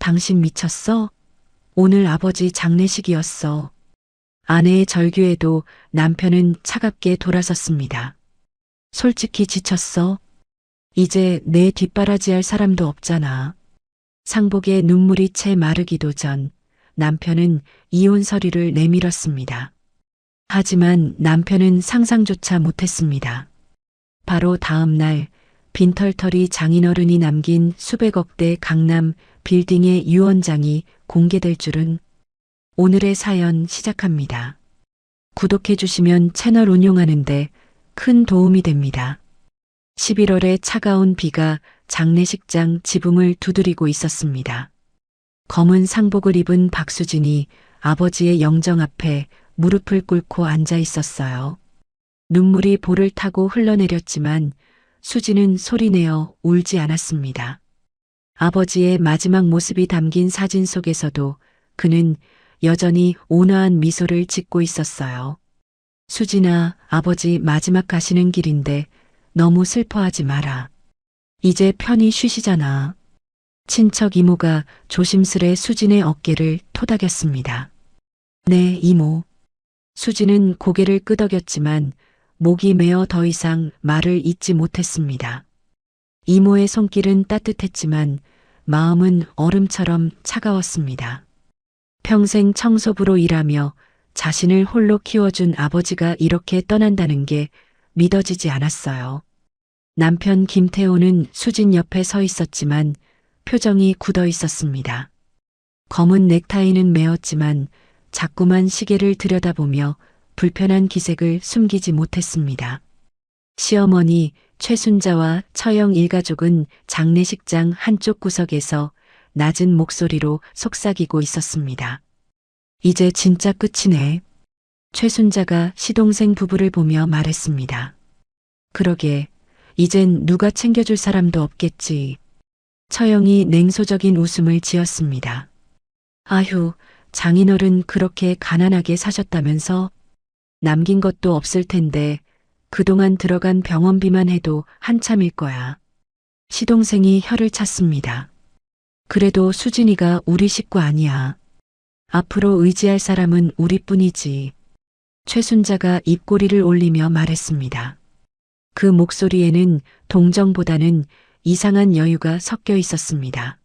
당신 미쳤어? 오늘 아버지 장례식이었어. 아내의 절규에도 남편은 차갑게 돌아섰습니다. 솔직히 지쳤어. 이제 내 뒷바라지할 사람도 없잖아. 상복의 눈물이 채 마르기도 전 남편은 이혼 서류를 내밀었습니다. 하지만 남편은 상상조차 못했습니다. 바로 다음 날 빈털터리 장인어른이 남긴 수백억대 강남 빌딩의 유언장이 공개될 줄은. 오늘의 사연 시작합니다. 구독해 주시면 채널 운용하는데 큰 도움이 됩니다. 11월에 차가운 비가 장례식장 지붕을 두드리고 있었습니다. 검은 상복을 입은 박수진이 아버지의 영정 앞에 무릎을 꿇고 앉아 있었어요. 눈물이 볼을 타고 흘러내렸지만 수진은 소리내어 울지 않았습니다. 아버지의 마지막 모습이 담긴 사진 속에서도 그는 여전히 온화한 미소를 짓고 있었어요. 수진아, 아버지 마지막 가시는 길인데 너무 슬퍼하지 마라. 이제 편히 쉬시잖아. 친척 이모가 조심스레 수진의 어깨를 토닥였습니다. 네, 이모. 수진은 고개를 끄덕였지만 목이 메어 더 이상 말을 잇지 못했습니다. 이모의 손길은 따뜻했지만 마음은 얼음처럼 차가웠습니다. 평생 청소부로 일하며 자신을 홀로 키워준 아버지가 이렇게 떠난다는 게 믿어지지 않았어요. 남편 김태호는 수진 옆에 서 있었지만 표정이 굳어 있었습니다. 검은 넥타이는 매었지만 자꾸만 시계를 들여다보며 불편한 기색을 숨기지 못했습니다. 시어머니 최순자와 처영 일가족은 장례식장 한쪽 구석에서 낮은 목소리로 속삭이고 있었습니다. 이제 진짜 끝이네. 최순자가 시동생 부부를 보며 말했습니다. 그러게, 이젠 누가 챙겨줄 사람도 없겠지. 처영이 냉소적인 웃음을 지었습니다. 아휴, 장인어른 그렇게 가난하게 사셨다면서? 남긴 것도 없을 텐데 그동안 들어간 병원비만 해도 한참일 거야. 시동생이 혀를 찼습니다. 그래도 수진이가 우리 식구 아니야. 앞으로 의지할 사람은 우리뿐이지. 최순자가 입꼬리를 올리며 말했습니다. 그 목소리에는 동정보다는 이상한 여유가 섞여 있었습니다.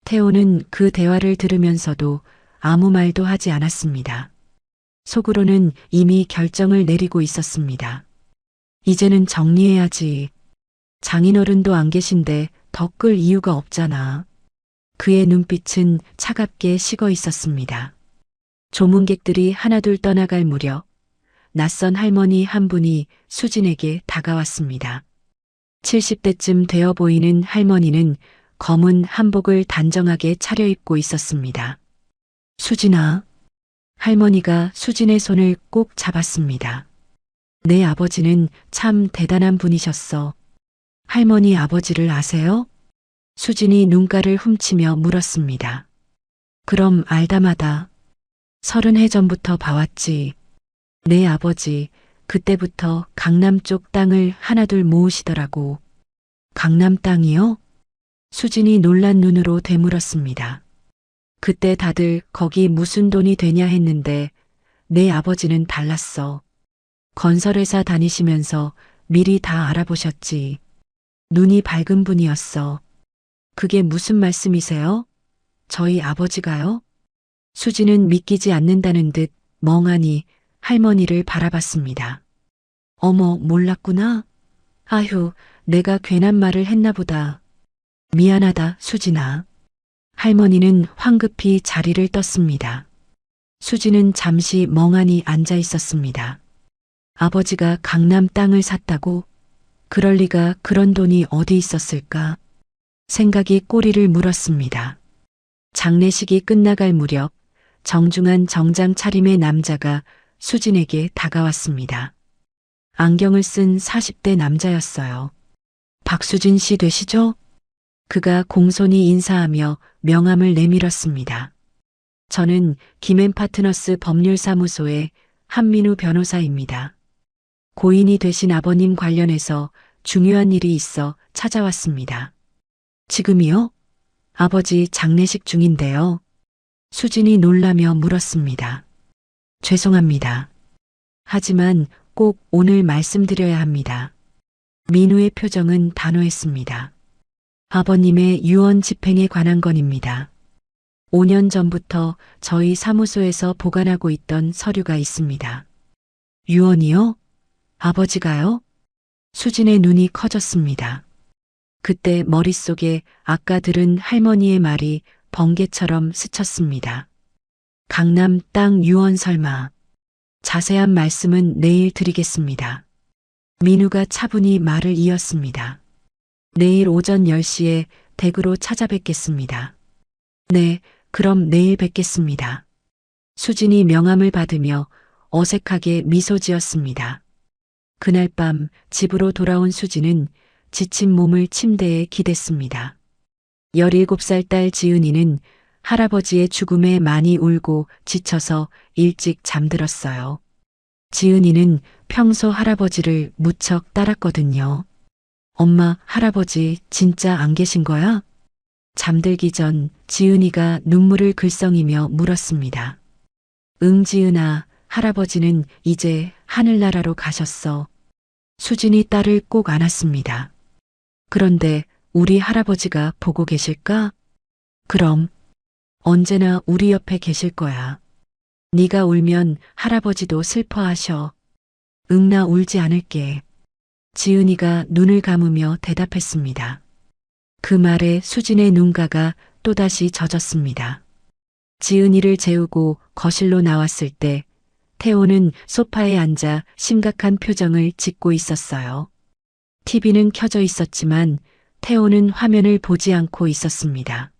태호는 그 대화를 들으면서도 아무 말도 하지 않았습니다. 속으로는 이미 결정을 내리고 있었습니다. 이제는 정리해야지. 장인어른도 안 계신데 더 끌 이유가 없잖아. 그의 눈빛은 차갑게 식어 있었습니다. 조문객들이 하나둘 떠나갈 무렵 낯선 할머니 한 분이 수진에게 다가왔습니다. 70대쯤 되어 보이는 할머니는 검은 한복을 단정하게 차려입고 있었습니다. 수진아. 할머니가 수진의 손을 꼭 잡았습니다. 내 아버지는 참 대단한 분이셨어. 할머니 아버지를 아세요? 수진이 눈가를 훔치며 물었습니다. 그럼 알다마다. 30해 전부터 봐왔지. 내 아버지 그때부터 강남 쪽 땅을 하나둘 모으시더라고. 강남 땅이요? 수진이 놀란 눈으로 되물었습니다. 그때 다들 거기 무슨 돈이 되냐 했는데 내 아버지는 달랐어. 건설회사 다니시면서 미리 다 알아보셨지. 눈이 밝은 분이었어. 그게 무슨 말씀이세요? 저희 아버지가요? 수진은 믿기지 않는다는 듯 멍하니 할머니를 바라봤습니다. 어머, 몰랐구나. 아휴, 내가 괜한 말을 했나 보다. 미안하다, 수진아. 할머니는 황급히 자리를 떴습니다. 수진은 잠시 멍하니 앉아 있었습니다. 아버지가 강남 땅을 샀다고? 그럴 리가. 그런 돈이 어디 있었을까? 생각이 꼬리를 물었습니다. 장례식이 끝나갈 무렵 정중한 정장 차림의 남자가 수진에게 다가왔습니다. 안경을 쓴 40대 남자였어요. 박수진 씨 되시죠? 그가 공손히 인사하며 명함을 내밀었습니다. 저는 김앤파트너스 법률사무소의 한민우 변호사입니다. 고인이 되신 아버님 관련해서 중요한 일이 있어 찾아왔습니다. 지금이요? 아버지 장례식 중인데요. 수진이 놀라며 물었습니다. 죄송합니다. 하지만 꼭 오늘 말씀드려야 합니다. 민우의 표정은 단호했습니다. 아버님의 유언 집행에 관한 건입니다. 5년 전부터 저희 사무소에서 보관하고 있던 서류가 있습니다. 유언이요? 아버지가요? 수진의 눈이 커졌습니다. 그때 머릿속에 아까 들은 할머니의 말이 번개처럼 스쳤습니다. 강남 땅 유언 설마. 자세한 말씀은 내일 드리겠습니다. 민우가 차분히 말을 이었습니다. 내일 오전 10시에 댁으로 찾아뵙겠습니다. 네, 그럼 내일 뵙겠습니다. 수진이 명함을 받으며 어색하게 미소 지었습니다. 그날 밤 집으로 돌아온 수진은 지친 몸을 침대에 기댔습니다. 17살 딸 지은이는 할아버지의 죽음에 많이 울고 지쳐서 일찍 잠들었어요. 지은이는 평소 할아버지를 무척 따랐거든요. 엄마, 할아버지 진짜 안 계신 거야? 잠들기 전 지은이가 눈물을 글썽이며 물었습니다. 응, 지은아, 할아버지는 이제 하늘나라로 가셨어. 수진이 딸을 꼭 안았습니다. 그런데 우리 할아버지가 보고 계실까? 그럼 언제나 우리 옆에 계실 거야. 네가 울면 할아버지도 슬퍼하셔. 응, 나 울지 않을게. 지은이가 눈을 감으며 대답했습니다. 그 말에 수진의 눈가가 또다시 젖었습니다. 지은이를 재우고 거실로 나왔을 때 태호는 소파에 앉아 심각한 표정을 짓고 있었어요. TV는 켜져 있었지만 태호는 화면을 보지 않고 있었습니다.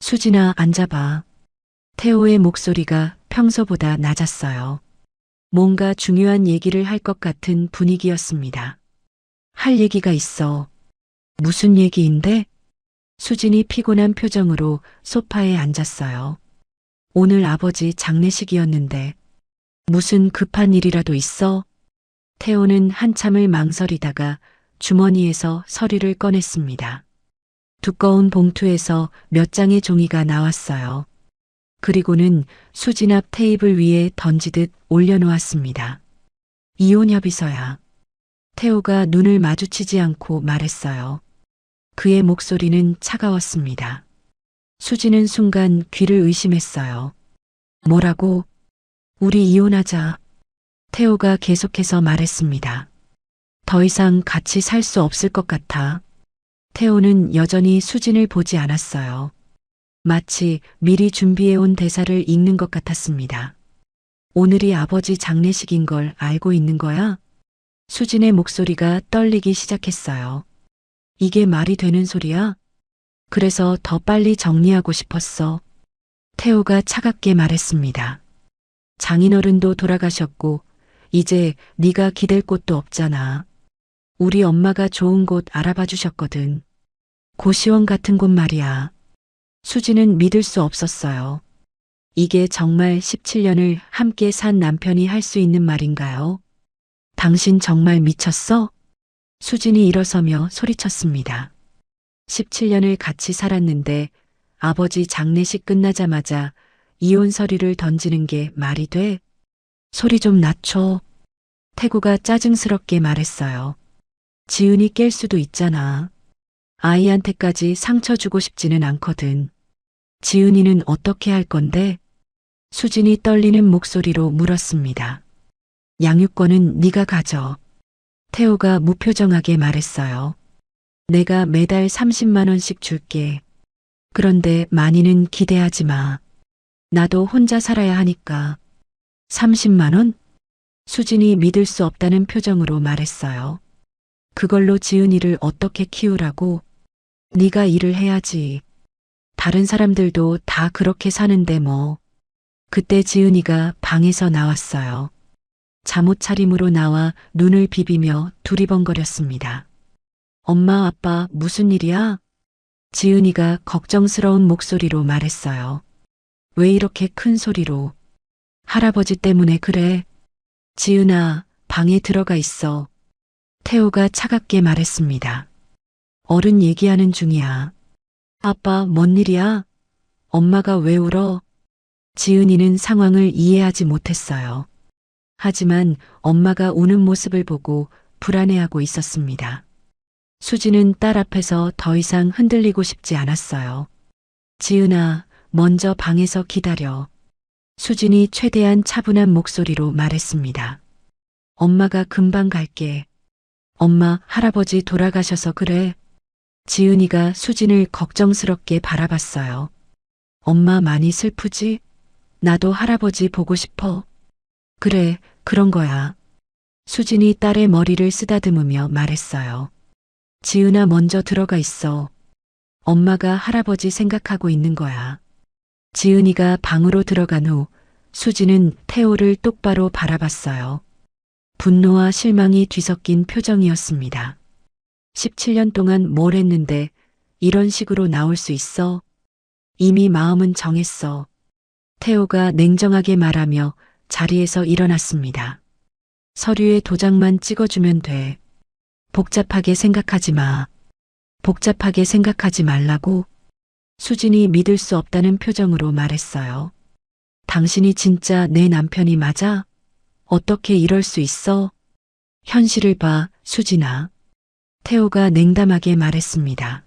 수진아, 앉아봐. 태호의 목소리가 평소보다 낮았어요. 뭔가 중요한 얘기를 할 것 같은 분위기였습니다. 할 얘기가 있어. 무슨 얘기인데? 수진이 피곤한 표정으로 소파에 앉았어요. 오늘 아버지 장례식이었는데 무슨 급한 일이라도 있어? 태호는 한참을 망설이다가 주머니에서 서류를 꺼냈습니다. 두꺼운 봉투에서 몇 장의 종이가 나왔어요. 그리고는 수진 앞 테이블 위에 던지듯 올려놓았습니다. 이혼 협의서야. 태호가 눈을 마주치지 않고 말했어요. 그의 목소리는 차가웠습니다. 수진은 순간 귀를 의심했어요. 뭐라고? 우리 이혼하자. 태호가 계속해서 말했습니다. 더 이상 같이 살 수 없을 것 같아. 태호는 여전히 수진을 보지 않았어요. 마치 미리 준비해온 대사를 읽는 것 같았습니다. 오늘이 아버지 장례식인 걸 알고 있는 거야? 수진의 목소리가 떨리기 시작했어요. 이게 말이 되는 소리야? 그래서 더 빨리 정리하고 싶었어. 태호가 차갑게 말했습니다. 장인어른도 돌아가셨고 이제 네가 기댈 곳도 없잖아. 우리 엄마가 좋은 곳 알아봐 주셨거든. 고시원 같은 곳 말이야. 수지는 믿을 수 없었어요. 이게 정말 17년을 함께 산 남편이 할 수 있는 말인가요? 당신 정말 미쳤어? 수진이 일어서며 소리쳤습니다. 17년을 같이 살았는데 아버지 장례식 끝나자마자 이혼 서류를 던지는 게 말이 돼? 소리 좀 낮춰. 태구가 짜증스럽게 말했어요. 지은이 깰 수도 있잖아. 아이한테까지 상처 주고 싶지는 않거든. 지은이는 어떻게 할 건데? 수진이 떨리는 목소리로 물었습니다. 양육권은 네가 가져. 태호가 무표정하게 말했어요. 내가 매달 30만 원씩 줄게. 그런데 많이는 기대하지 마. 나도 혼자 살아야 하니까. 30만 원? 수진이 믿을 수 없다는 표정으로 말했어요. 그걸로 지은이를 어떻게 키우라고? 네가 일을 해야지. 다른 사람들도 다 그렇게 사는데 뭐. 그때 지은이가 방에서 나왔어요. 잠옷 차림으로 나와 눈을 비비며 두리번거렸습니다. 엄마, 아빠, 무슨 일이야? 지은이가 걱정스러운 목소리로 말했어요. 왜 이렇게 큰 소리로? 할아버지 때문에 그래. 지은아, 방에 들어가 있어. 태호가 차갑게 말했습니다. 어른 얘기하는 중이야. 아빠, 뭔 일이야? 엄마가 왜 울어? 지은이는 상황을 이해하지 못했어요. 하지만 엄마가 우는 모습을 보고 불안해하고 있었습니다. 수지는 딸 앞에서 더 이상 흔들리고 싶지 않았어요. 지은아, 먼저 방에서 기다려. 수진이 최대한 차분한 목소리로 말했습니다. 엄마가 금방 갈게. 엄마, 할아버지 돌아가셔서 그래. 지은이가 수진을 걱정스럽게 바라봤어요. 엄마 많이 슬프지? 나도 할아버지 보고 싶어. 그래, 그런 거야. 수진이 딸의 머리를 쓰다듬으며 말했어요. 지은아 먼저 들어가 있어. 엄마가 할아버지 생각하고 있는 거야. 지은이가 방으로 들어간 후 수진은 태호를 똑바로 바라봤어요. 분노와 실망이 뒤섞인 표정이었습니다. 17년 동안 뭘 했는데 이런 식으로 나올 수 있어? 이미 마음은 정했어. 태호가 냉정하게 말하며 자리에서 일어났습니다. 서류에 도장만 찍어주면 돼. 복잡하게 생각하지 마. 복잡하게 생각하지 말라고 수진이 믿을 수 없다는 표정으로 말했어요. 당신이 진짜 내 남편이 맞아? 어떻게 이럴 수 있어? 현실을 봐, 수진아. 태호가 냉담하게 말했습니다.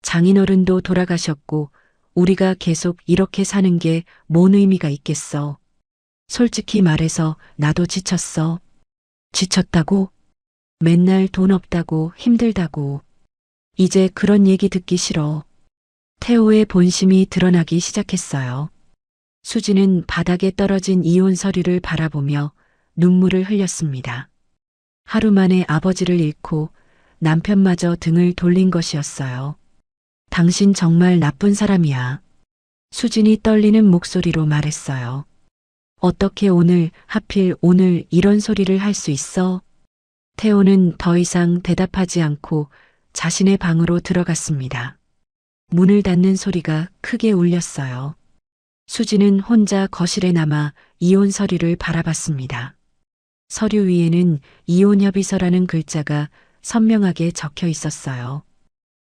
장인어른도 돌아가셨고 우리가 계속 이렇게 사는 게 뭔 의미가 있겠어. 솔직히 말해서 나도 지쳤어. 지쳤다고? 맨날 돈 없다고 힘들다고. 이제 그런 얘기 듣기 싫어. 태호의 본심이 드러나기 시작했어요. 수지는 바닥에 떨어진 이혼 서류를 바라보며 눈물을 흘렸습니다. 하루 만에 아버지를 잃고 남편마저 등을 돌린 것이었어요. 당신 정말 나쁜 사람이야. 수진이 떨리는 목소리로 말했어요. 어떻게 오늘, 하필 오늘 이런 소리를 할 수 있어? 태호는 더 이상 대답하지 않고 자신의 방으로 들어갔습니다. 문을 닫는 소리가 크게 울렸어요. 수지는 혼자 거실에 남아 이혼 서류를 바라봤습니다. 서류 위에는 이혼 협의서라는 글자가 선명하게 적혀 있었어요.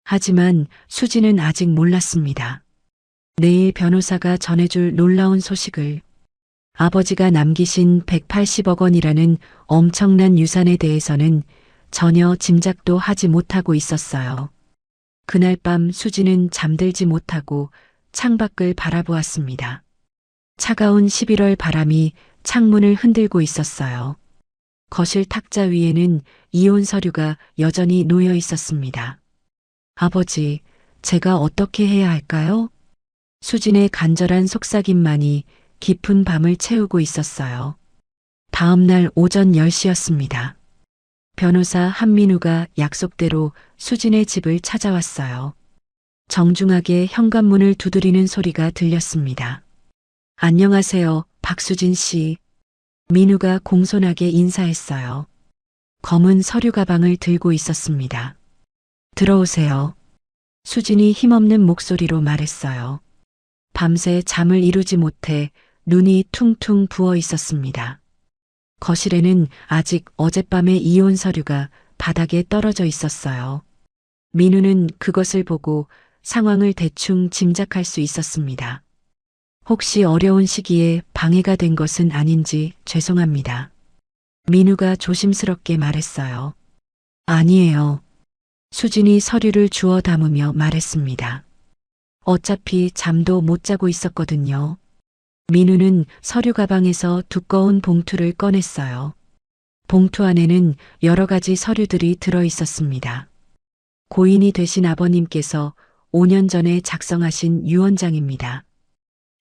하지만 수지는 아직 몰랐습니다. 내일 변호사가 전해줄 놀라운 소식을. 아버지가 남기신 180억 원이라는 엄청난 유산에 대해서는 전혀 짐작도 하지 못하고 있었어요. 그날 밤 수지는 잠들지 못하고 창밖을 바라보았습니다. 차가운 11월 바람이 창문을 흔들고 있었어요. 거실 탁자 위에는 이혼 서류가 여전히 놓여 있었습니다. 아버지, 제가 어떻게 해야 할까요? 수진의 간절한 속삭임만이 깊은 밤을 채우고 있었어요. 다음 날 오전 10시였습니다. 변호사 한민우가 약속대로 수진의 집을 찾아왔어요. 정중하게 현관문을 두드리는 소리가 들렸습니다. 안녕하세요, 박수진 씨. 민우가 공손하게 인사했어요. 검은 서류 가방을 들고 있었습니다. 들어오세요. 수진이 힘없는 목소리로 말했어요. 밤새 잠을 이루지 못해 눈이 퉁퉁 부어 있었습니다. 거실에는 아직 어젯밤의 이혼 서류가 바닥에 떨어져 있었어요. 민우는 그것을 보고 상황을 대충 짐작할 수 있었습니다. 혹시 어려운 시기에 방해가 된 것은 아닌지 죄송합니다. 민우가 조심스럽게 말했어요. 아니에요. 수진이 서류를 주워 담으며 말했습니다. 어차피 잠도 못 자고 있었거든요. 민우는 서류 가방에서 두꺼운 봉투를 꺼냈어요. 봉투 안에는 여러 가지 서류들이 들어 있었습니다. 고인이 되신 아버님께서 5년 전에 작성하신 유언장입니다.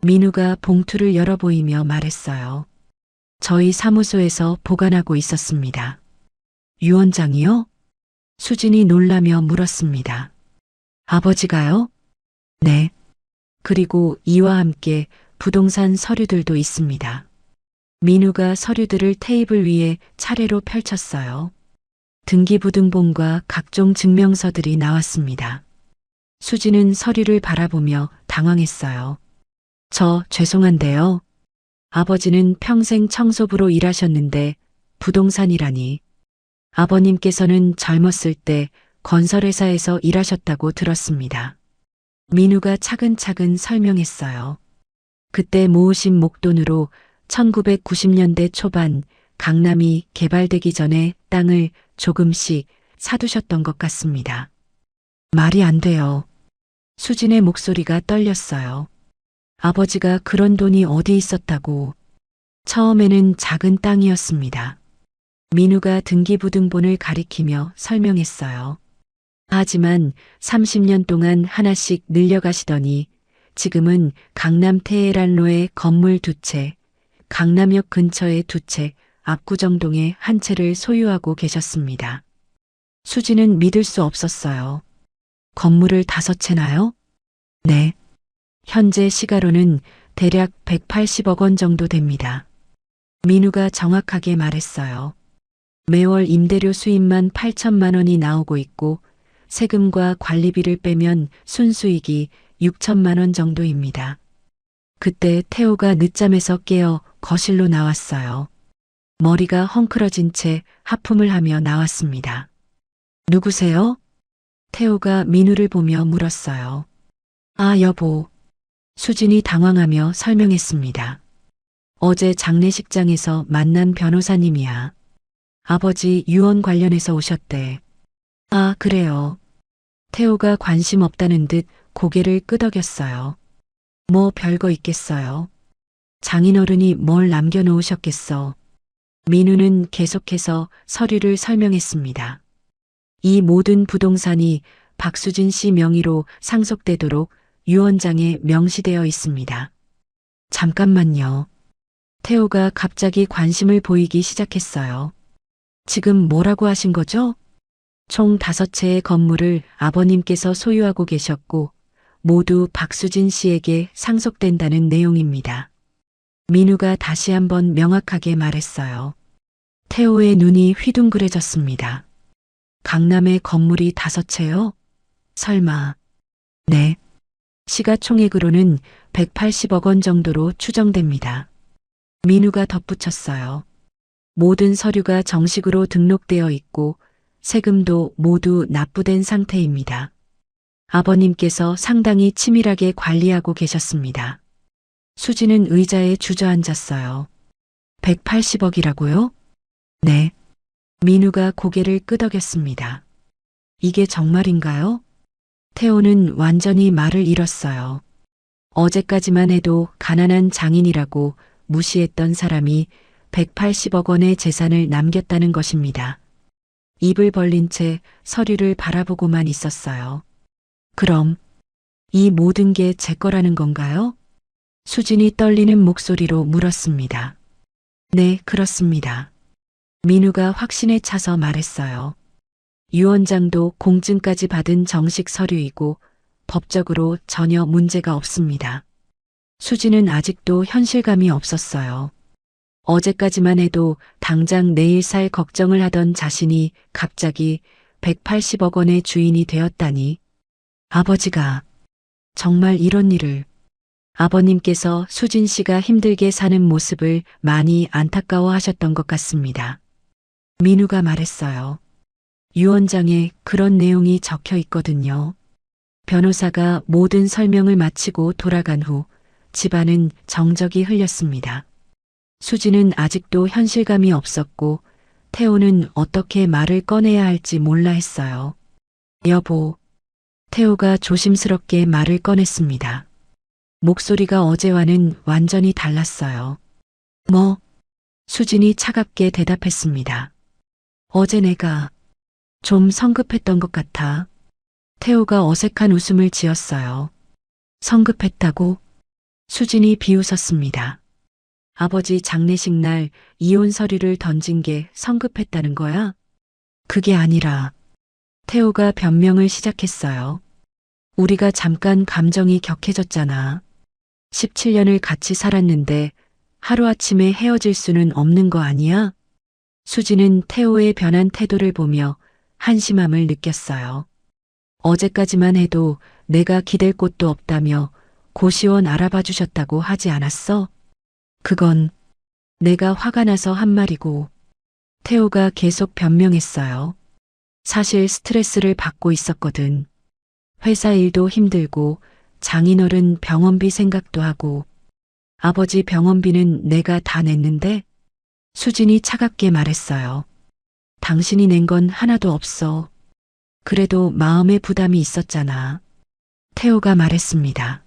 민우가 봉투를 열어 보이며 말했어요. 저희 사무소에서 보관하고 있었습니다. 유언장이요? 수진이 놀라며 물었습니다. 아버지가요? 네. 그리고 이와 함께 부동산 서류들도 있습니다. 민우가 서류들을 테이블 위에 차례로 펼쳤어요. 등기부등본과 각종 증명서들이 나왔습니다. 수지는 서류를 바라보며 당황했어요. 저 죄송한데요. 아버지는 평생 청소부로 일하셨는데 부동산이라니. 아버님께서는 젊었을 때 건설회사에서 일하셨다고 들었습니다. 민우가 차근차근 설명했어요. 그때 모으신 목돈으로 1990년대 초반 강남이 개발되기 전에 땅을 조금씩 사두셨던 것 같습니다. 말이 안 돼요. 수진의 목소리가 떨렸어요. 아버지가 그런 돈이 어디 있었다고. 처음에는 작은 땅이었습니다. 민우가 등기부등본을 가리키며 설명했어요. 하지만 30년 동안 하나씩 늘려가시더니 지금은 강남 테헤란로에 건물 2채, 강남역 근처에 2채, 압구정동에 1채를 소유하고 계셨습니다. 수지는 믿을 수 없었어요. 건물을 5채나요? 네. 현재 시가로는 대략 180억 원 정도 됩니다. 민우가 정확하게 말했어요. 매월 임대료 수입만 8천만 원이 나오고 있고 세금과 관리비를 빼면 순수익이 6천만 원 정도입니다. 그때 태호가 늦잠에서 깨어 거실로 나왔어요. 머리가 헝클어진 채 하품을 하며 나왔습니다. 누구세요? 태호가 민우를 보며 물었어요. 아, 여보. 수진이 당황하며 설명했습니다. 어제 장례식장에서 만난 변호사님이야. 아버지 유언 관련해서 오셨대. 아, 그래요. 태호가 관심 없다는 듯 고개를 끄덕였어요. 뭐 별거 있겠어요. 장인어른이 뭘 남겨놓으셨겠어. 민우는 계속해서 서류를 설명했습니다. 이 모든 부동산이 박수진 씨 명의로 상속되도록 유언장에 명시되어 있습니다. 잠깐만요. 태호가 갑자기 관심을 보이기 시작했어요. 지금 뭐라고 하신 거죠? 총 5채의 건물을 아버님께서 소유하고 계셨고 모두 박수진 씨에게 상속된다는 내용입니다. 민우가 다시 한번 명확하게 말했어요. 태호의 눈이 휘둥그레졌습니다. 강남에 건물이 5채요? 설마. 네. 시가총액으로는 180억 원 정도로 추정됩니다. 민우가 덧붙였어요. 모든 서류가 정식으로 등록되어 있고 세금도 모두 납부된 상태입니다. 아버님께서 상당히 치밀하게 관리하고 계셨습니다. 수지는 의자에 주저앉았어요. 180억이라고요? 네. 민우가 고개를 끄덕였습니다. 이게 정말인가요? 태호는 완전히 말을 잃었어요. 어제까지만 해도 가난한 장인이라고 무시했던 사람이 180억 원의 재산을 남겼다는 것입니다. 입을 벌린 채 서류를 바라보고만 있었어요. 그럼 이 모든 게 제 거라는 건가요? 수진이 떨리는 목소리로 물었습니다. 네, 그렇습니다. 민우가 확신에 차서 말했어요. 유언장도 공증까지 받은 정식 서류이고 법적으로 전혀 문제가 없습니다. 수지는 아직도 현실감이 없었어요. 어제까지만 해도 당장 내일 살 걱정을 하던 자신이 갑자기 180억 원의 주인이 되었다니. 아버지가 정말 이런 일을. 아버님께서 수진 씨가 힘들게 사는 모습을 많이 안타까워하셨던 것 같습니다. 민우가 말했어요. 유언장에 그런 내용이 적혀 있거든요. 변호사가 모든 설명을 마치고 돌아간 후 집안은 정적이 흘렸습니다. 수지는 아직도 현실감이 없었고 태호는 어떻게 말을 꺼내야 할지 몰라 했어요. 여보. 태호가 조심스럽게 말을 꺼냈습니다. 목소리가 어제와는 완전히 달랐어요. 뭐? 수진이 차갑게 대답했습니다. 어제 내가 좀 성급했던 것 같아. 태호가 어색한 웃음을 지었어요. 성급했다고? 수진이 비웃었습니다. 아버지 장례식 날 이혼 서류를 던진 게 성급했다는 거야? 그게 아니라 태호가 변명을 시작했어요. 우리가 잠깐 감정이 격해졌잖아. 17년을 같이 살았는데 하루아침에 헤어질 수는 없는 거 아니야? 수지는 태호의 변한 태도를 보며 한심함을 느꼈어요. 어제까지만 해도 내가 기댈 곳도 없다며 고시원 알아봐 주셨다고 하지 않았어? 그건 내가 화가 나서 한 말이고. 태호가 계속 변명했어요. 사실 스트레스를 받고 있었거든. 회사 일도 힘들고 장인어른 병원비 생각도 하고 아버지 병원비는 내가 다 냈는데 수진이 차갑게 말했어요. 당신이 낸 건 하나도 없어. 그래도 마음의 부담이 있었잖아. 태호가 말했습니다.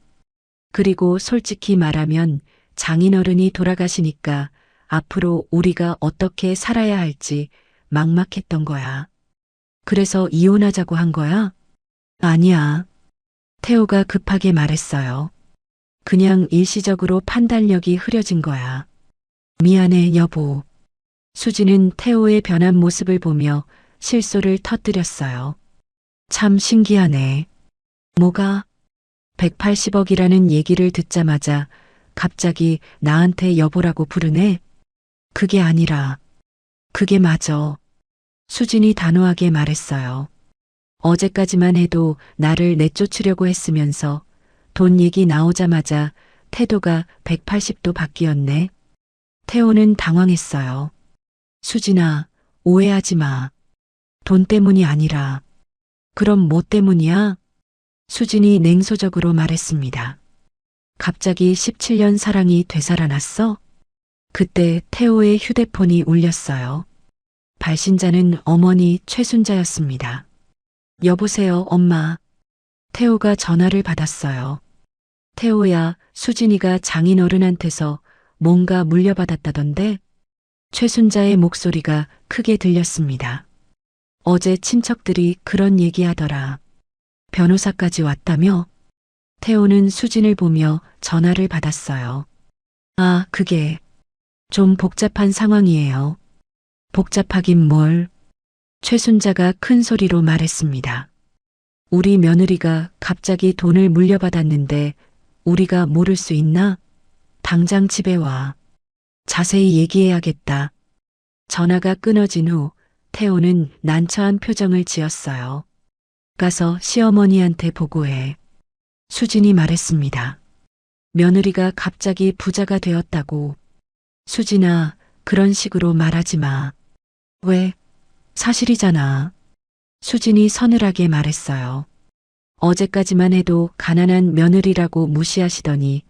그리고 솔직히 말하면 장인어른이 돌아가시니까 앞으로 우리가 어떻게 살아야 할지 막막했던 거야. 그래서 이혼하자고 한 거야? 아니야. 태호가 급하게 말했어요. 그냥 일시적으로 판단력이 흐려진 거야. 미안해, 여보. 수지는 태호의 변한 모습을 보며 실소를 터뜨렸어요. 참 신기하네. 뭐가? 180억이라는 얘기를 듣자마자 갑자기 나한테 여보라고 부르네? 그게 아니라, 그게 맞아. 수진이 단호하게 말했어요. 어제까지만 해도 나를 내쫓으려고 했으면서 돈 얘기 나오자마자 태도가 180도 바뀌었네. 태호는 당황했어요. 수진아, 오해하지 마. 돈 때문이 아니라. 그럼 뭐 때문이야? 수진이 냉소적으로 말했습니다. 갑자기 17년 사랑이 되살아났어? 그때 태호의 휴대폰이 울렸어요. 발신자는 어머니 최순자였습니다. 여보세요, 엄마. 태호가 전화를 받았어요. 태호야, 수진이가 장인어른한테서 뭔가 물려받았다던데? 최순자의 목소리가 크게 들렸습니다. 어제 친척들이 그런 얘기하더라. 변호사까지 왔다며? 태호는 수진을 보며 전화를 받았어요. 아, 그게 좀 복잡한 상황이에요. 복잡하긴 뭘. 최순자가 큰 소리로 말했습니다. 우리 며느리가 갑자기 돈을 물려받았는데 우리가 모를 수 있나? 당장 집에 와. 자세히 얘기해야겠다. 전화가 끊어진 후 태호는 난처한 표정을 지었어요. 가서 시어머니한테 보고해. 수진이 말했습니다. 며느리가 갑자기 부자가 되었다고. 수진아, 그런 식으로 말하지 마. 왜? 사실이잖아. 수진이 서늘하게 말했어요. 어제까지만 해도 가난한 며느리라고 무시하시더니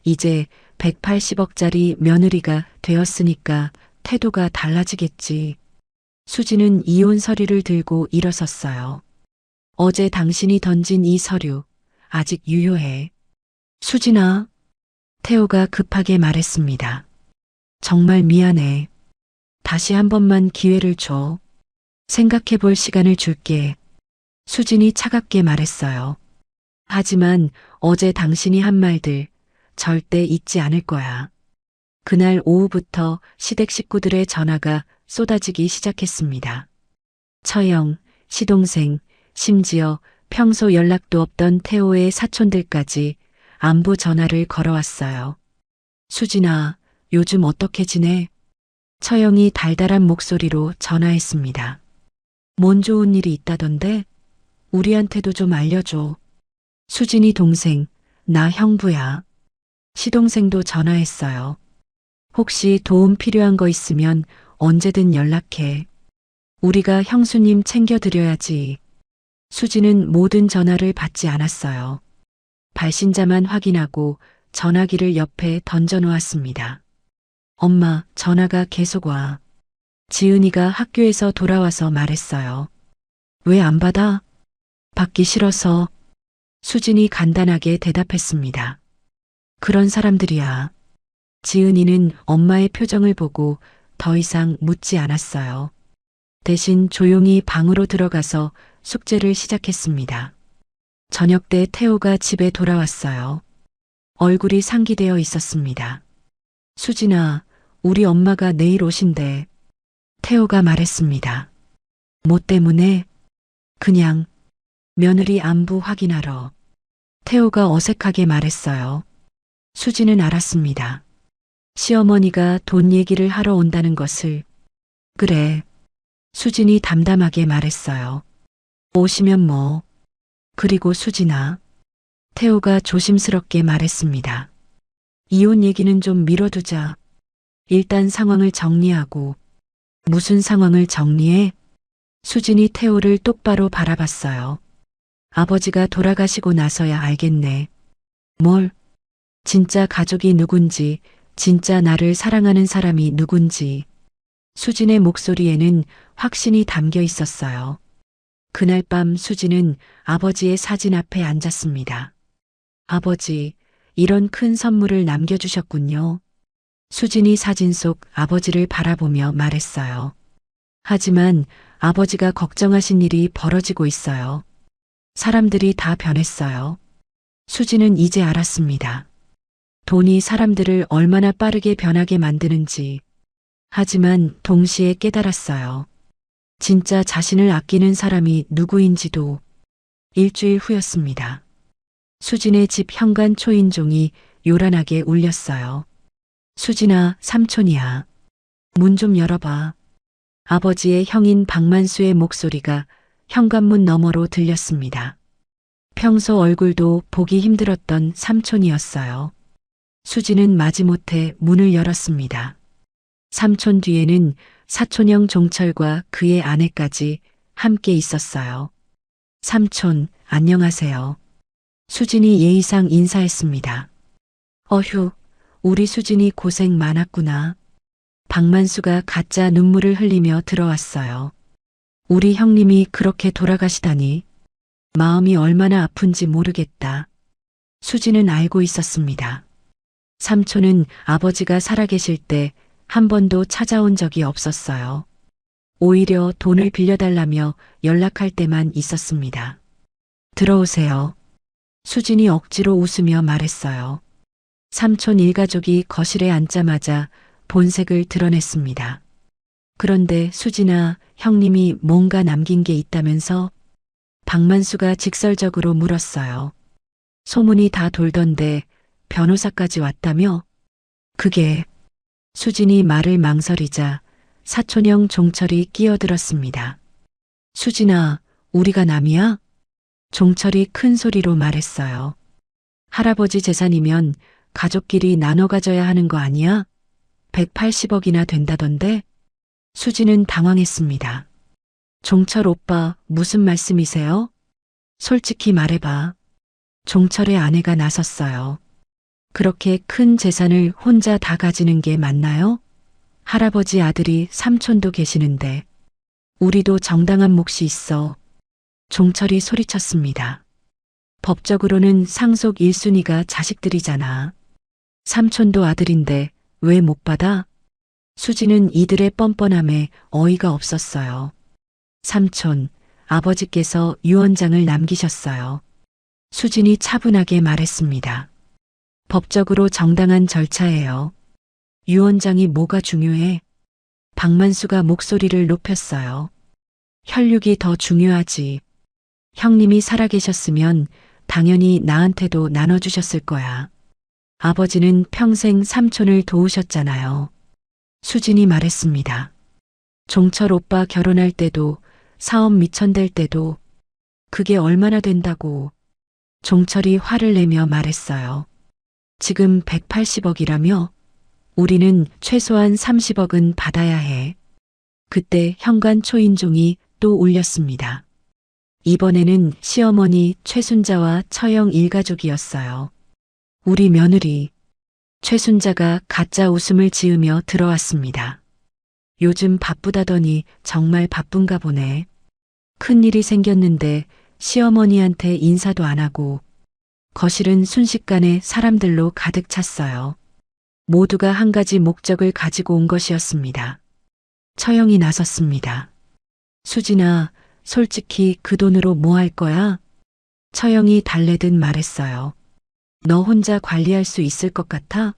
이제 180억짜리 며느리가 되었으니까 태도가 달라지겠지. 수진은 이혼 서류를 들고 일어섰어요. 어제 당신이 던진 이 서류 아직 유효해. 수진아, 태호가 급하게 말했습니다. 정말 미안해. 다시 한 번만 기회를 줘. 생각해 볼 시간을 줄게. 수진이 차갑게 말했어요. 하지만 어제 당신이 한 말들 절대 잊지 않을 거야. 그날 오후부터 시댁 식구들의 전화가 쏟아지기 시작했습니다. 처형, 시동생, 심지어 평소 연락도 없던 태호의 사촌들까지 안부 전화를 걸어왔어요. 수진아, 요즘 어떻게 지내? 처형이 달달한 목소리로 전화했습니다. 뭔 좋은 일이 있다던데? 우리한테도 좀 알려줘. 수진이 동생, 나 형부야. 시동생도 전화했어요. 혹시 도움 필요한 거 있으면 언제든 연락해. 우리가 형수님 챙겨드려야지. 수진은 모든 전화를 받지 않았어요. 발신자만 확인하고 전화기를 옆에 던져놓았습니다. 엄마, 전화가 계속 와. 지은이가 학교에서 돌아와서 말했어요. 왜 안 받아? 받기 싫어서. 수진이 간단하게 대답했습니다. 그런 사람들이야. 지은이는 엄마의 표정을 보고 더 이상 묻지 않았어요. 대신 조용히 방으로 들어가서 숙제를 시작했습니다. 저녁 때 태호가 집에 돌아왔어요. 얼굴이 상기되어 있었습니다. 수진아, 우리 엄마가 내일 오신대. 태호가 말했습니다. 뭐 때문에? 그냥 며느리 안부 확인하러. 태호가 어색하게 말했어요. 수진은 알았습니다. 시어머니가 돈 얘기를 하러 온다는 것을. 그래. 수진이 담담하게 말했어요. 오시면 뭐. 그리고 수진아. 태호가 조심스럽게 말했습니다. 이혼 얘기는 좀 미뤄두자. 일단 상황을 정리하고. 무슨 상황을 정리해? 수진이 태호를 똑바로 바라봤어요. 아버지가 돌아가시고 나서야 알겠네. 뭘? 진짜 가족이 누군지, 진짜 나를 사랑하는 사람이 누군지. 수진의 목소리에는 확신이 담겨 있었어요. 그날 밤 수진은 아버지의 사진 앞에 앉았습니다. 아버지, 이런 큰 선물을 남겨주셨군요. 수진이 사진 속 아버지를 바라보며 말했어요. 하지만 아버지가 걱정하신 일이 벌어지고 있어요. 사람들이 다 변했어요. 수진은 이제 알았습니다. 돈이 사람들을 얼마나 빠르게 변하게 만드는지. 하지만 동시에 깨달았어요. 진짜 자신을 아끼는 사람이 누구인지도. 일주일 후였습니다. 수진의 집 현관 초인종이 요란하게 울렸어요. 수진아, 삼촌이야. 문 좀 열어봐. 아버지의 형인 박만수의 목소리가 현관문 너머로 들렸습니다. 평소 얼굴도 보기 힘들었던 삼촌이었어요. 수진은 마지못해 문을 열었습니다. 삼촌 뒤에는 사촌형 종철과 그의 아내까지 함께 있었어요. 삼촌, 안녕하세요. 수진이 예의상 인사했습니다. 어휴, 우리 수진이 고생 많았구나. 박만수가 가짜 눈물을 흘리며 들어왔어요. 우리 형님이 그렇게 돌아가시다니. 마음이 얼마나 아픈지 모르겠다. 수진은 알고 있었습니다. 삼촌은 아버지가 살아계실 때 한 번도 찾아온 적이 없었어요. 오히려 돈을 빌려달라며 연락할 때만 있었습니다. 들어오세요. 수진이 억지로 웃으며 말했어요. 삼촌 일가족이 거실에 앉자마자 본색을 드러냈습니다. 그런데 수진아, 형님이 뭔가 남긴 게 있다면서? 박만수가 직설적으로 물었어요. 소문이 다 돌던데 변호사까지 왔다며? 그게... 수진이 말을 망설이자 사촌형 종철이 끼어들었습니다. 수진아, 우리가 남이야? 종철이 큰 소리로 말했어요. 할아버지 재산이면 가족끼리 나눠 가져야 하는 거 아니야? 180억이나 된다던데? 수진은 당황했습니다. 종철 오빠, 무슨 말씀이세요? 솔직히 말해봐. 종철의 아내가 나섰어요. 그렇게 큰 재산을 혼자 다 가지는 게 맞나요? 할아버지 아들이 삼촌도 계시는데 우리도 정당한 몫이 있어. 종철이 소리쳤습니다. 법적으로는 상속 1순위가 자식들이잖아. 삼촌도 아들인데 왜 못 받아? 수지는 이들의 뻔뻔함에 어이가 없었어요. 삼촌, 아버지께서 유언장을 남기셨어요. 수진이 차분하게 말했습니다. 법적으로 정당한 절차예요. 유언장이 뭐가 중요해? 박만수가 목소리를 높였어요. 혈육이 더 중요하지. 형님이 살아계셨으면 당연히 나한테도 나눠주셨을 거야. 아버지는 평생 삼촌을 도우셨잖아요. 수진이 말했습니다. 종철 오빠 결혼할 때도 사업 미천될 때도 그게 얼마나 된다고. 종철이 화를 내며 말했어요. 지금 180억이라며? 우리는 최소한 30억은 받아야 해. 그때 현관 초인종이 또 울렸습니다. 이번에는 시어머니 최순자와 처형 일가족이었어요. 우리 며느리. 최순자가 가짜 웃음을 지으며 들어왔습니다. 요즘 바쁘다더니 정말 바쁜가 보네. 큰일이 생겼는데 시어머니한테 인사도 안 하고. 거실은 순식간에 사람들로 가득 찼어요. 모두가 한 가지 목적을 가지고 온 것이었습니다. 처형이 나섰습니다. 수진아, 솔직히 그 돈으로 뭐 할 거야? 처형이 달래듯 말했어요. 너 혼자 관리할 수 있을 것 같아?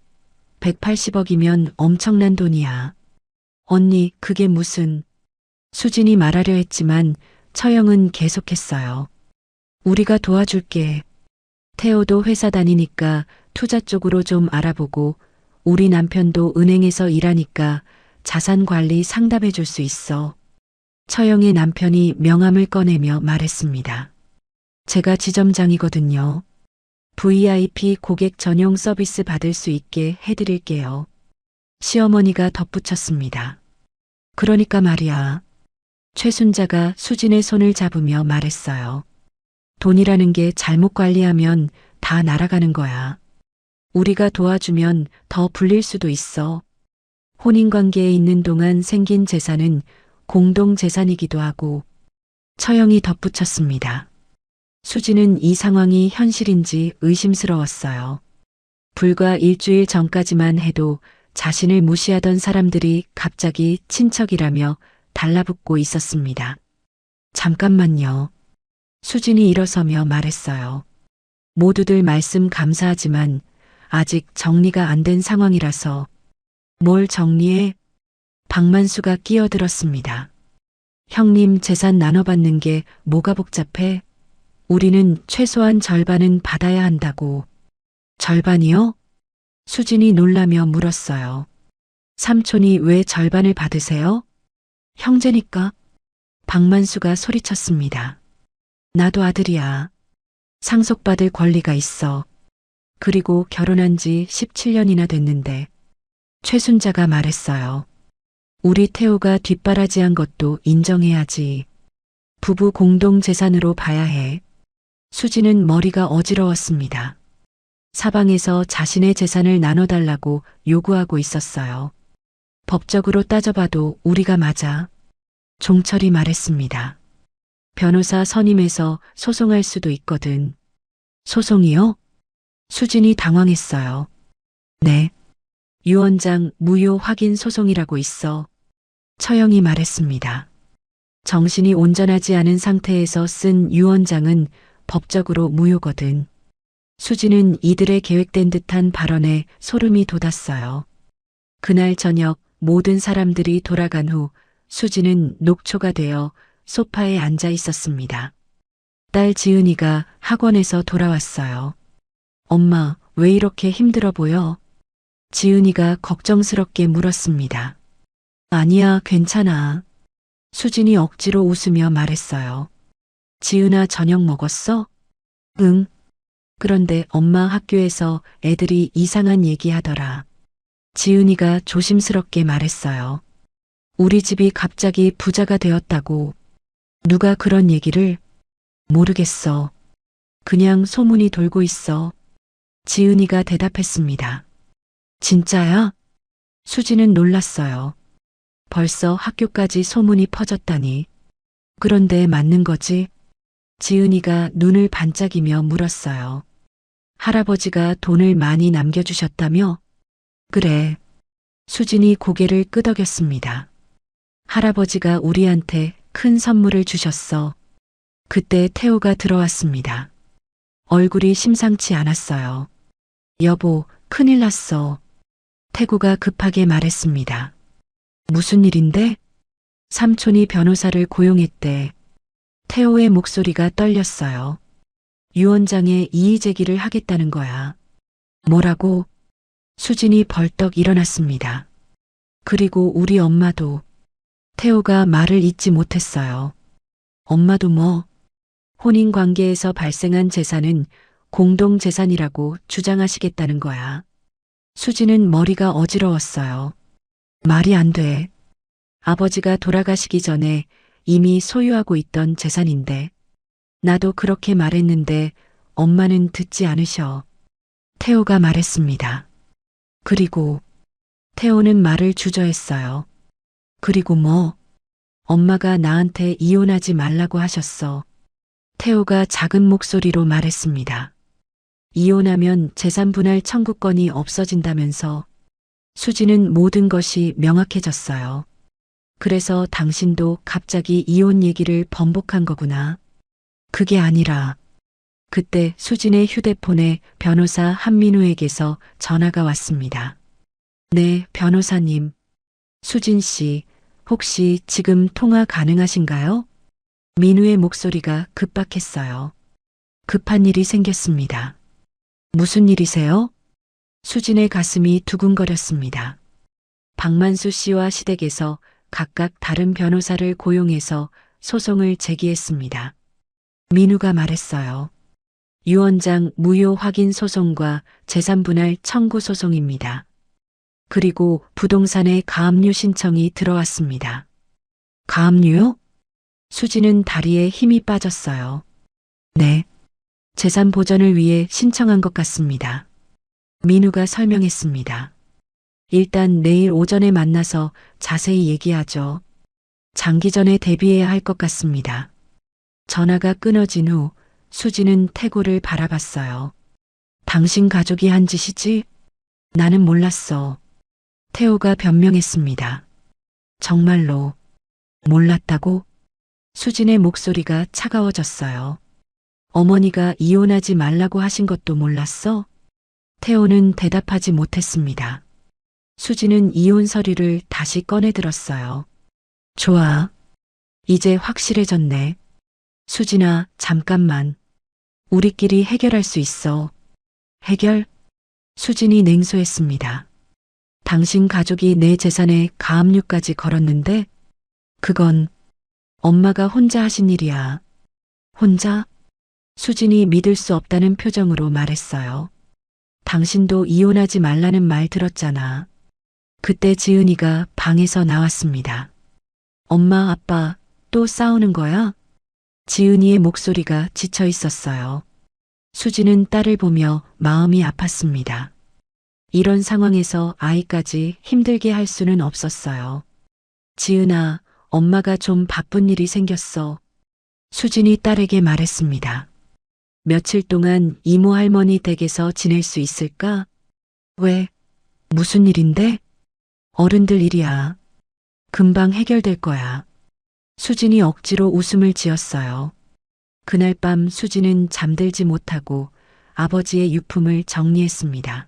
180억이면 엄청난 돈이야. 언니, 그게 무슨... 수진이 말하려 했지만 처형은 계속했어요. 우리가 도와줄게. 태호도 회사 다니니까 투자 쪽으로 좀 알아보고 우리 남편도 은행에서 일하니까 자산 관리 상담해 줄 수 있어. 처형의 남편이 명함을 꺼내며 말했습니다. 제가 지점장이거든요. VIP 고객 전용 서비스 받을 수 있게 해드릴게요. 시어머니가 덧붙였습니다. 그러니까 말이야. 최순자가 수진의 손을 잡으며 말했어요. 돈이라는 게 잘못 관리하면 다 날아가는 거야. 우리가 도와주면 더 불릴 수도 있어. 혼인관계에 있는 동안 생긴 재산은 공동재산이기도 하고 처형이 덧붙였습니다. 수지는 이 상황이 현실인지 의심스러웠어요. 불과 일주일 전까지만 해도 자신을 무시하던 사람들이 갑자기 친척이라며 달라붙고 있었습니다. 잠깐만요. 수진이 일어서며 말했어요. 모두들 말씀 감사하지만 아직 정리가 안 된 상황이라서. 뭘 정리해? 박만수가 끼어들었습니다. 형님 재산 나눠받는 게 뭐가 복잡해? 우리는 최소한 절반은 받아야 한다고. 절반이요? 수진이 놀라며 물었어요. 삼촌이 왜 절반을 받으세요? 형제니까. 박만수가 소리쳤습니다. 나도 아들이야. 상속받을 권리가 있어. 그리고 결혼한 지 17년이나 됐는데. 최순자가 말했어요. 우리 태호가 뒷바라지한 것도 인정해야지. 부부 공동 재산으로 봐야 해. 수지는 머리가 어지러웠습니다. 사방에서 자신의 재산을 나눠달라고 요구하고 있었어요. 법적으로 따져봐도 우리가 맞아. 종철이 말했습니다. 변호사 선임해서 소송할 수도 있거든. 소송이요? 수진이 당황했어요. 네. 유언장 무효 확인 소송이라고 있어. 처형이 말했습니다. 정신이 온전하지 않은 상태에서 쓴 유언장은 법적으로 무효거든. 수지는 이들의 계획된 듯한 발언에 소름이 돋았어요. 그날 저녁 모든 사람들이 돌아간 후 수지는 녹초가 되어 소파에 앉아 있었습니다. 딸 지은이가 학원에서 돌아왔어요. 엄마, 왜 이렇게 힘들어 보여? 지은이가 걱정스럽게 물었습니다. 아니야, 괜찮아. 수진이 억지로 웃으며 말했어요. 지은아, 저녁 먹었어? 응. 그런데 엄마 학교에서 애들이 이상한 얘기 하더라. 지은이가 조심스럽게 말했어요. 우리 집이 갑자기 부자가 되었다고. 누가 그런 얘기를? 모르겠어. 그냥 소문이 돌고 있어. 지은이가 대답했습니다. 진짜야? 수지는 놀랐어요. 벌써 학교까지 소문이 퍼졌다니. 그런데 맞는 거지? 지은이가 눈을 반짝이며 물었어요. 할아버지가 돈을 많이 남겨주셨다며? 그래. 수진이 고개를 끄덕였습니다. 할아버지가 우리한테 큰 선물을 주셨어. 그때 태호가 들어왔습니다. 얼굴이 심상치 않았어요. 여보, 큰일 났어. 태구가 급하게 말했습니다. 무슨 일인데? 삼촌이 변호사를 고용했대. 태호의 목소리가 떨렸어요. 유언장에 이의 제기를 하겠다는 거야. 뭐라고? 수진이 벌떡 일어났습니다. 그리고 우리 엄마도. 태호가 말을 잇지 못했어요. 엄마도 뭐? 혼인 관계에서 발생한 재산은 공동재산이라고 주장하시겠다는 거야. 수지는 머리가 어지러웠어요. 말이 안 돼. 아버지가 돌아가시기 전에 이미 소유하고 있던 재산인데. 나도 그렇게 말했는데 엄마는 듣지 않으셔. 태호가 말했습니다. 그리고 태호는 말을 주저했어요. 그리고 뭐? 엄마가 나한테 이혼하지 말라고 하셨어. 태호가 작은 목소리로 말했습니다. 이혼하면 재산 분할 청구권이 없어진다면서. 수지는 모든 것이 명확해졌어요. 그래서 당신도 갑자기 이혼 얘기를 번복한 거구나. 그게 아니라. 그때 수진의 휴대폰에 변호사 한민우에게서 전화가 왔습니다. 네, 변호사님. 수진 씨, 혹시 지금 통화 가능하신가요? 민우의 목소리가 급박했어요. 급한 일이 생겼습니다. 무슨 일이세요? 수진의 가슴이 두근거렸습니다. 박만수 씨와 시댁에서 각각 다른 변호사를 고용해서 소송을 제기했습니다. 민우가 말했어요. 유언장 무효 확인 소송과 재산분할 청구 소송입니다. 그리고 부동산의 가압류 신청이 들어왔습니다. 가압류요? 수지는 다리에 힘이 빠졌어요. 네. 재산 보전을 위해 신청한 것 같습니다. 민우가 설명했습니다. 일단 내일 오전에 만나서 자세히 얘기하죠. 장기전에 대비해야 할 것 같습니다. 전화가 끊어진 후 수지는 태고를 바라봤어요. 당신 가족이 한 짓이지? 나는 몰랐어. 태호가 변명했습니다. 정말로 몰랐다고? 수진의 목소리가 차가워졌어요. 어머니가 이혼하지 말라고 하신 것도 몰랐어? 태호는 대답하지 못했습니다. 수진은 이혼 서류를 다시 꺼내 들었어요. 좋아. 이제 확실해졌네. 수진아, 잠깐만. 우리끼리 해결할 수 있어. 해결? 수진이 냉소했습니다. 당신 가족이 내 재산에 가압류까지 걸었는데 그건 엄마가 혼자 하신 일이야. 혼자? 수진이 믿을 수 없다는 표정으로 말했어요. 당신도 이혼하지 말라는 말 들었잖아. 그때 지은이가 방에서 나왔습니다. 엄마, 아빠 또 싸우는 거야? 지은이의 목소리가 지쳐 있었어요. 수지는 딸을 보며 마음이 아팠습니다. 이런 상황에서 아이까지 힘들게 할 수는 없었어요. 지은아, 엄마가 좀 바쁜 일이 생겼어. 수진이 딸에게 말했습니다. 며칠 동안 이모 할머니 댁에서 지낼 수 있을까? 왜? 무슨 일인데? 어른들 일이야. 금방 해결될 거야. 수진이 억지로 웃음을 지었어요. 그날 밤 수진은 잠들지 못하고 아버지의 유품을 정리했습니다.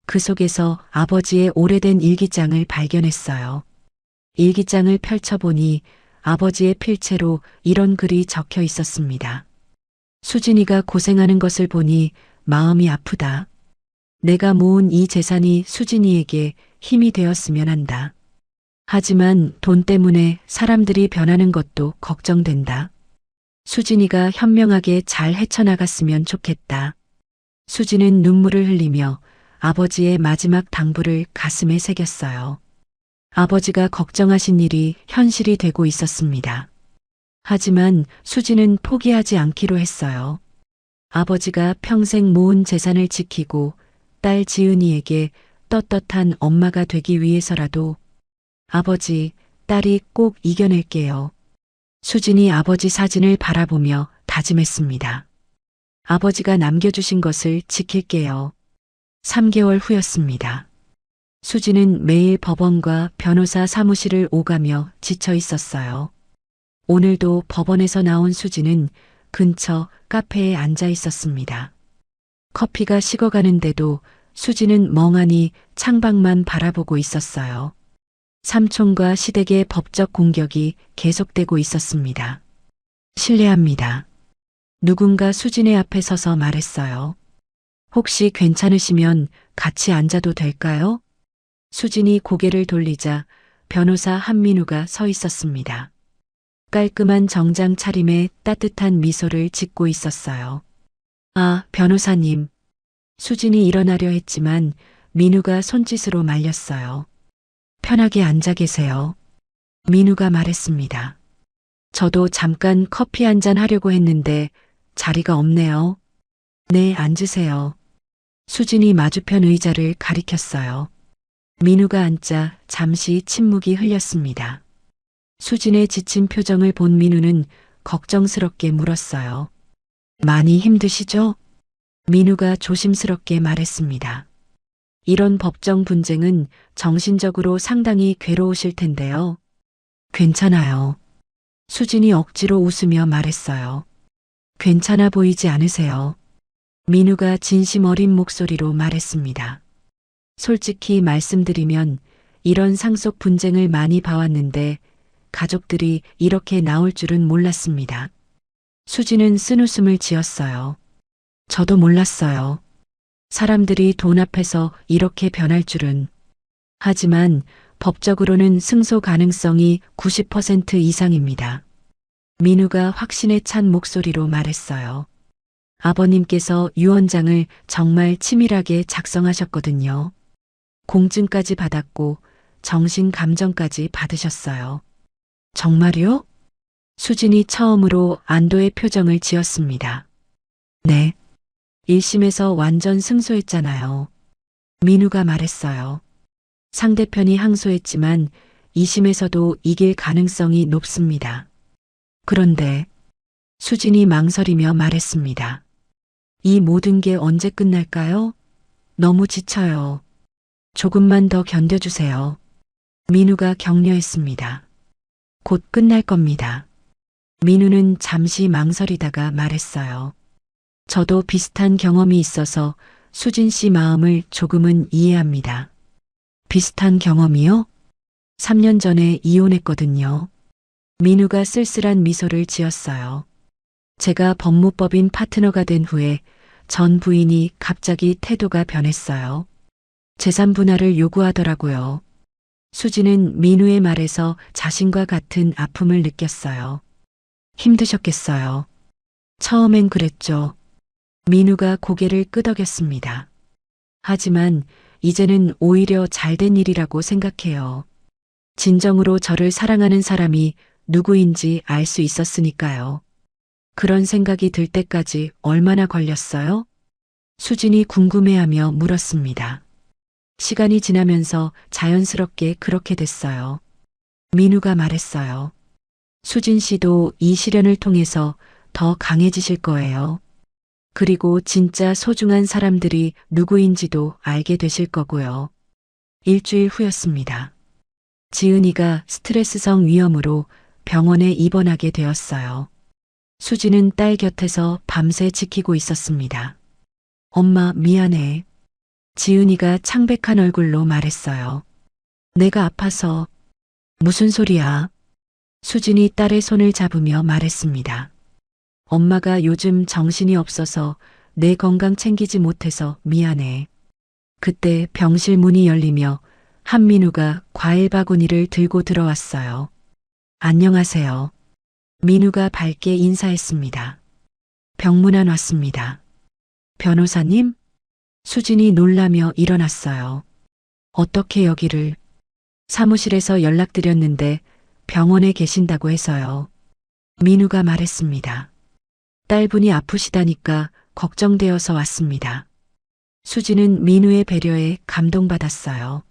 그 속에서 아버지의 오래된 일기장을 발견했어요. 일기장을 펼쳐보니 아버지의 필체로 이런 글이 적혀 있었습니다. 수진이가 고생하는 것을 보니 마음이 아프다. 내가 모은 이 재산이 수진이에게 힘이 되었으면 한다. 하지만 돈 때문에 사람들이 변하는 것도 걱정된다. 수진이가 현명하게 잘 헤쳐나갔으면 좋겠다. 수진은 눈물을 흘리며 아버지의 마지막 당부를 가슴에 새겼어요. 아버지가 걱정하신 일이 현실이 되고 있었습니다. 하지만 수진은 포기하지 않기로 했어요. 아버지가 평생 모은 재산을 지키고 딸 지은이에게 떳떳한 엄마가 되기 위해서라도 아버지, 딸이 꼭 이겨낼게요. 수진이 아버지 사진을 바라보며 다짐했습니다. 아버지가 남겨주신 것을 지킬게요. 3개월 후였습니다. 수진은 매일 법원과 변호사 사무실을 오가며 지쳐 있었어요. 오늘도 법원에서 나온 수진은 근처 카페에 앉아 있었습니다. 커피가 식어가는데도 수진은 멍하니 창밖만 바라보고 있었어요. 삼촌과 시댁의 법적 공격이 계속되고 있었습니다. 실례합니다. 누군가 수진의 앞에 서서 말했어요. 혹시 괜찮으시면 같이 앉아도 될까요? 수진이 고개를 돌리자 변호사 한민우가 서 있었습니다. 깔끔한 정장 차림에 따뜻한 미소를 짓고 있었어요. 아, 변호사님. 수진이 일어나려 했지만 민우가 손짓으로 말렸어요. 편하게 앉아 계세요. 민우가 말했습니다. 저도 잠깐 커피 한 잔 하려고 했는데 자리가 없네요. 네, 앉으세요. 수진이 마주편 의자를 가리켰어요. 민우가 앉자 잠시 침묵이 흘렸습니다. 수진의 지친 표정을 본 민우는 걱정스럽게 물었어요. 많이 힘드시죠? 민우가 조심스럽게 말했습니다. 이런 법정 분쟁은 정신적으로 상당히 괴로우실 텐데요. 괜찮아요. 수진이 억지로 웃으며 말했어요. 괜찮아 보이지 않으세요. 민우가 진심 어린 목소리로 말했습니다. 솔직히 말씀드리면 이런 상속 분쟁을 많이 봐왔는데 가족들이 이렇게 나올 줄은 몰랐습니다. 수진은 쓴웃음을 지었어요. 저도 몰랐어요. 사람들이 돈 앞에서 이렇게 변할 줄은. 하지만 법적으로는 승소 가능성이 90% 이상입니다. 민우가 확신에 찬 목소리로 말했어요. 아버님께서 유언장을 정말 치밀하게 작성하셨거든요. 공증까지 받았고 정신 감정까지 받으셨어요. 정말요? 수진이 처음으로 안도의 표정을 지었습니다. 네. 1심에서 완전 승소했잖아요. 민우가 말했어요. 상대편이 항소했지만 2심에서도 이길 가능성이 높습니다. 그런데 수진이 망설이며 말했습니다. 이 모든 게 언제 끝날까요? 너무 지쳐요. 조금만 더 견뎌주세요. 민우가 격려했습니다. 곧 끝날 겁니다. 민우는 잠시 망설이다가 말했어요. 저도 비슷한 경험이 있어서 수진 씨 마음을 조금은 이해합니다. 비슷한 경험이요? 3년 전에 이혼했거든요. 민우가 쓸쓸한 미소를 지었어요. 제가 법무법인 파트너가 된 후에 전 부인이 갑자기 태도가 변했어요. 재산 분할을 요구하더라고요. 수지는 민우의 말에서 자신과 같은 아픔을 느꼈어요. 힘드셨겠어요. 처음엔 그랬죠. 민우가 고개를 끄덕였습니다. 하지만 이제는 오히려 잘된 일이라고 생각해요. 진정으로 저를 사랑하는 사람이 누구인지 알 수 있었으니까요. 그런 생각이 들 때까지 얼마나 걸렸어요? 수진이 궁금해하며 물었습니다. 시간이 지나면서 자연스럽게 그렇게 됐어요. 민우가 말했어요. 수진 씨도 이 시련을 통해서 더 강해지실 거예요. 그리고 진짜 소중한 사람들이 누구인지도 알게 되실 거고요. 일주일 후였습니다. 지은이가 스트레스성 위염으로 병원에 입원하게 되었어요. 수지는 딸 곁에서 밤새 지키고 있었습니다. 엄마, 미안해. 지은이가 창백한 얼굴로 말했어요. 내가 아파서. 무슨 소리야? 수진이 딸의 손을 잡으며 말했습니다. 엄마가 요즘 정신이 없어서 내 건강 챙기지 못해서 미안해. 그때 병실 문이 열리며 한민우가 과일 바구니를 들고 들어왔어요. 안녕하세요. 민우가 밝게 인사했습니다. 병문안 왔습니다. 변호사님? 수진이 놀라며 일어났어요. 어떻게 여기를? 사무실에서 연락드렸는데 병원에 계신다고 해서요. 민우가 말했습니다. 딸분이 아프시다니까 걱정되어서 왔습니다. 수지는 민우의 배려에 감동받았어요.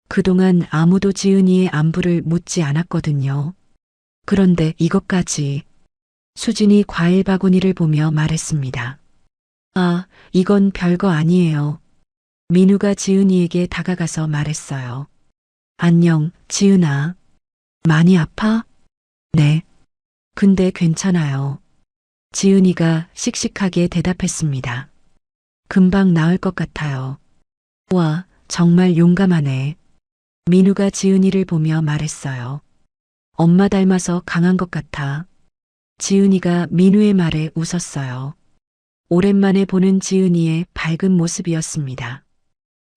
그동안 아무도 지은이의 안부를 묻지 않았거든요. 그런데 이것까지. 수진이 과일 바구니를 보며 말했습니다. 아, 이건 별거 아니에요. 민우가 지은이에게 다가가서 말했어요. 안녕, 지은아. 많이 아파? 네. 근데 괜찮아요. 지은이가 씩씩하게 대답했습니다. 금방 나을 것 같아요. 와, 정말 용감하네. 민우가 지은이를 보며 말했어요. 엄마 닮아서 강한 것 같아. 지은이가 민우의 말에 웃었어요. 오랜만에 보는 지은이의 밝은 모습이었습니다.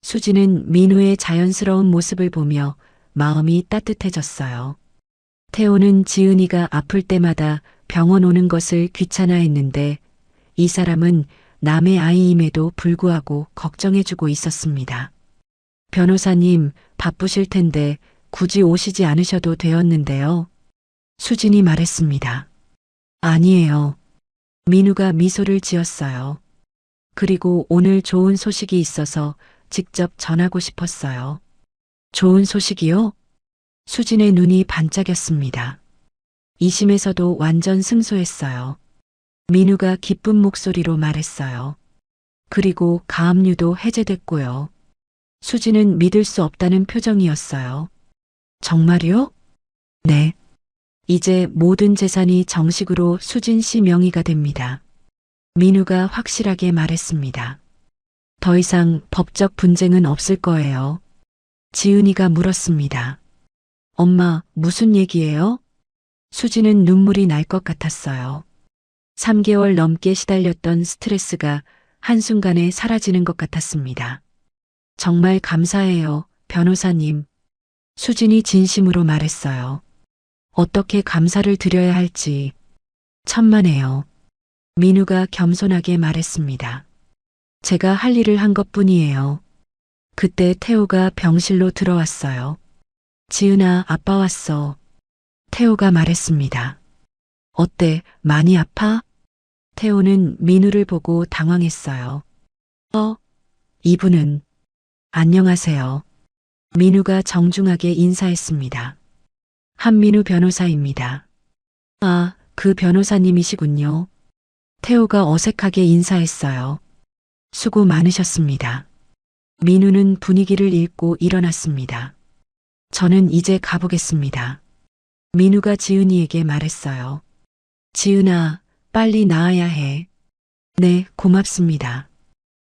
수지는 민우의 자연스러운 모습을 보며 마음이 따뜻해졌어요. 태호는 지은이가 아플 때마다 병원 오는 것을 귀찮아했는데 이 사람은 남의 아이임에도 불구하고 걱정해주고 있었습니다. 변호사님, 바쁘실 텐데 굳이 오시지 않으셔도 되었는데요. 수진이 말했습니다. 아니에요. 민우가 미소를 지었어요. 그리고 오늘 좋은 소식이 있어서 직접 전하고 싶었어요. 좋은 소식이요? 수진의 눈이 반짝였습니다. 2심에서도 완전 승소했어요. 민우가 기쁜 목소리로 말했어요. 그리고 가압류도 해제됐고요. 수진은 믿을 수 없다는 표정이었어요. 정말요? 네. 이제 모든 재산이 정식으로 수진 씨 명의가 됩니다. 민우가 확실하게 말했습니다. 더 이상 법적 분쟁은 없을 거예요. 지은이가 물었습니다. 엄마, 무슨 얘기예요? 수진은 눈물이 날 것 같았어요. 3개월 넘게 시달렸던 스트레스가 한순간에 사라지는 것 같았습니다. 정말 감사해요, 변호사님. 수진이 진심으로 말했어요. 어떻게 감사를 드려야 할지 천만에요. 민우가 겸손하게 말했습니다. 제가 할 일을 한 것뿐이에요. 그때 태호가 병실로 들어왔어요. 지은아, 아빠 왔어. 태호가 말했습니다. 어때, 많이 아파? 태호는 민우를 보고 당황했어요. 이분은 안녕하세요. 민우가 정중하게 인사했습니다. 한민우 변호사입니다. 아, 그 변호사님이시군요. 태호가 어색하게 인사했어요. 수고 많으셨습니다. 민우는 분위기를 읽고 일어났습니다. 저는 이제 가보겠습니다. 민우가 지은이에게 말했어요. 지은아, 빨리 나와야 해. 네, 고맙습니다.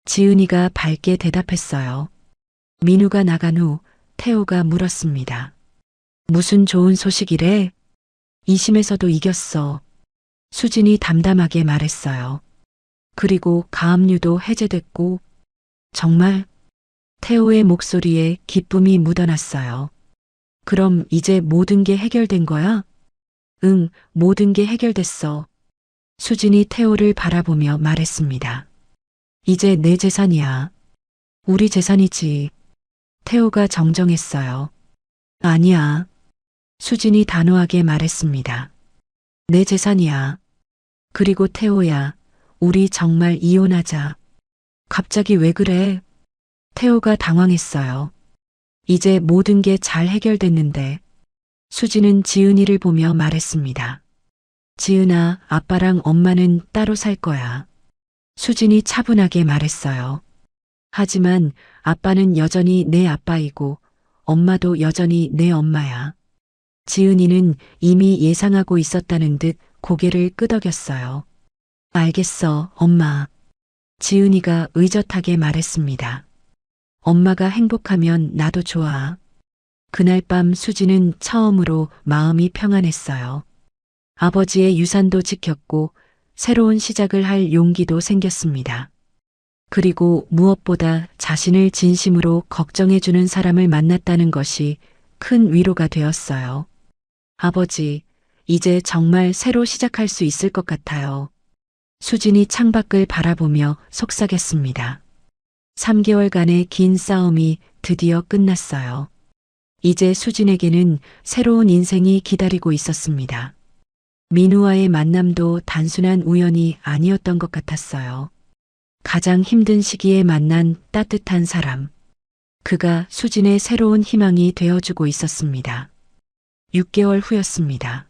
지은이가 밝게 대답했어요. 민우가 나간 후 태호가 물었습니다. 무슨 좋은 소식이래? 2심에서도 이겼어. 수진이 담담하게 말했어요. 그리고 가압류도 해제됐고, 정말? 태호의 목소리에 기쁨이 묻어났어요. 그럼 이제 모든 게 해결된 거야? 응, 모든 게 해결됐어. 수진이 태호를 바라보며 말했습니다. 이제 내 재산이야. 우리 재산이지. 태호가 정정했어요. 아니야. 수진이 단호하게 말했습니다. 내 재산이야. 그리고 태호야, 우리 정말 이혼하자. 갑자기 왜 그래? 태호가 당황했어요. 이제 모든 게 잘 해결됐는데. 수진은 지은이를 보며 말했습니다. 지은아, 아빠랑 엄마는 따로 살 거야. 수진이 차분하게 말했어요. 하지만 아빠는 여전히 내 아빠이고 엄마도 여전히 내 엄마야. 지은이는 이미 예상하고 있었다는 듯 고개를 끄덕였어요. 알겠어, 엄마. 지은이가 의젓하게 말했습니다. 엄마가 행복하면 나도 좋아. 그날 밤 수지는 처음으로 마음이 평안했어요. 아버지의 유산도 지켰고 새로운 시작을 할 용기도 생겼습니다. 그리고 무엇보다 자신을 진심으로 걱정해주는 사람을 만났다는 것이 큰 위로가 되었어요. 아버지, 이제 정말 새로 시작할 수 있을 것 같아요. 수진이 창밖을 바라보며 속삭였습니다. 3개월간의 긴 싸움이 드디어 끝났어요. 이제 수진에게는 새로운 인생이 기다리고 있었습니다. 민우와의 만남도 단순한 우연이 아니었던 것 같았어요. 가장 힘든 시기에 만난 따뜻한 사람. 그가 수진의 새로운 희망이 되어주고 있었습니다. 6개월 후였습니다.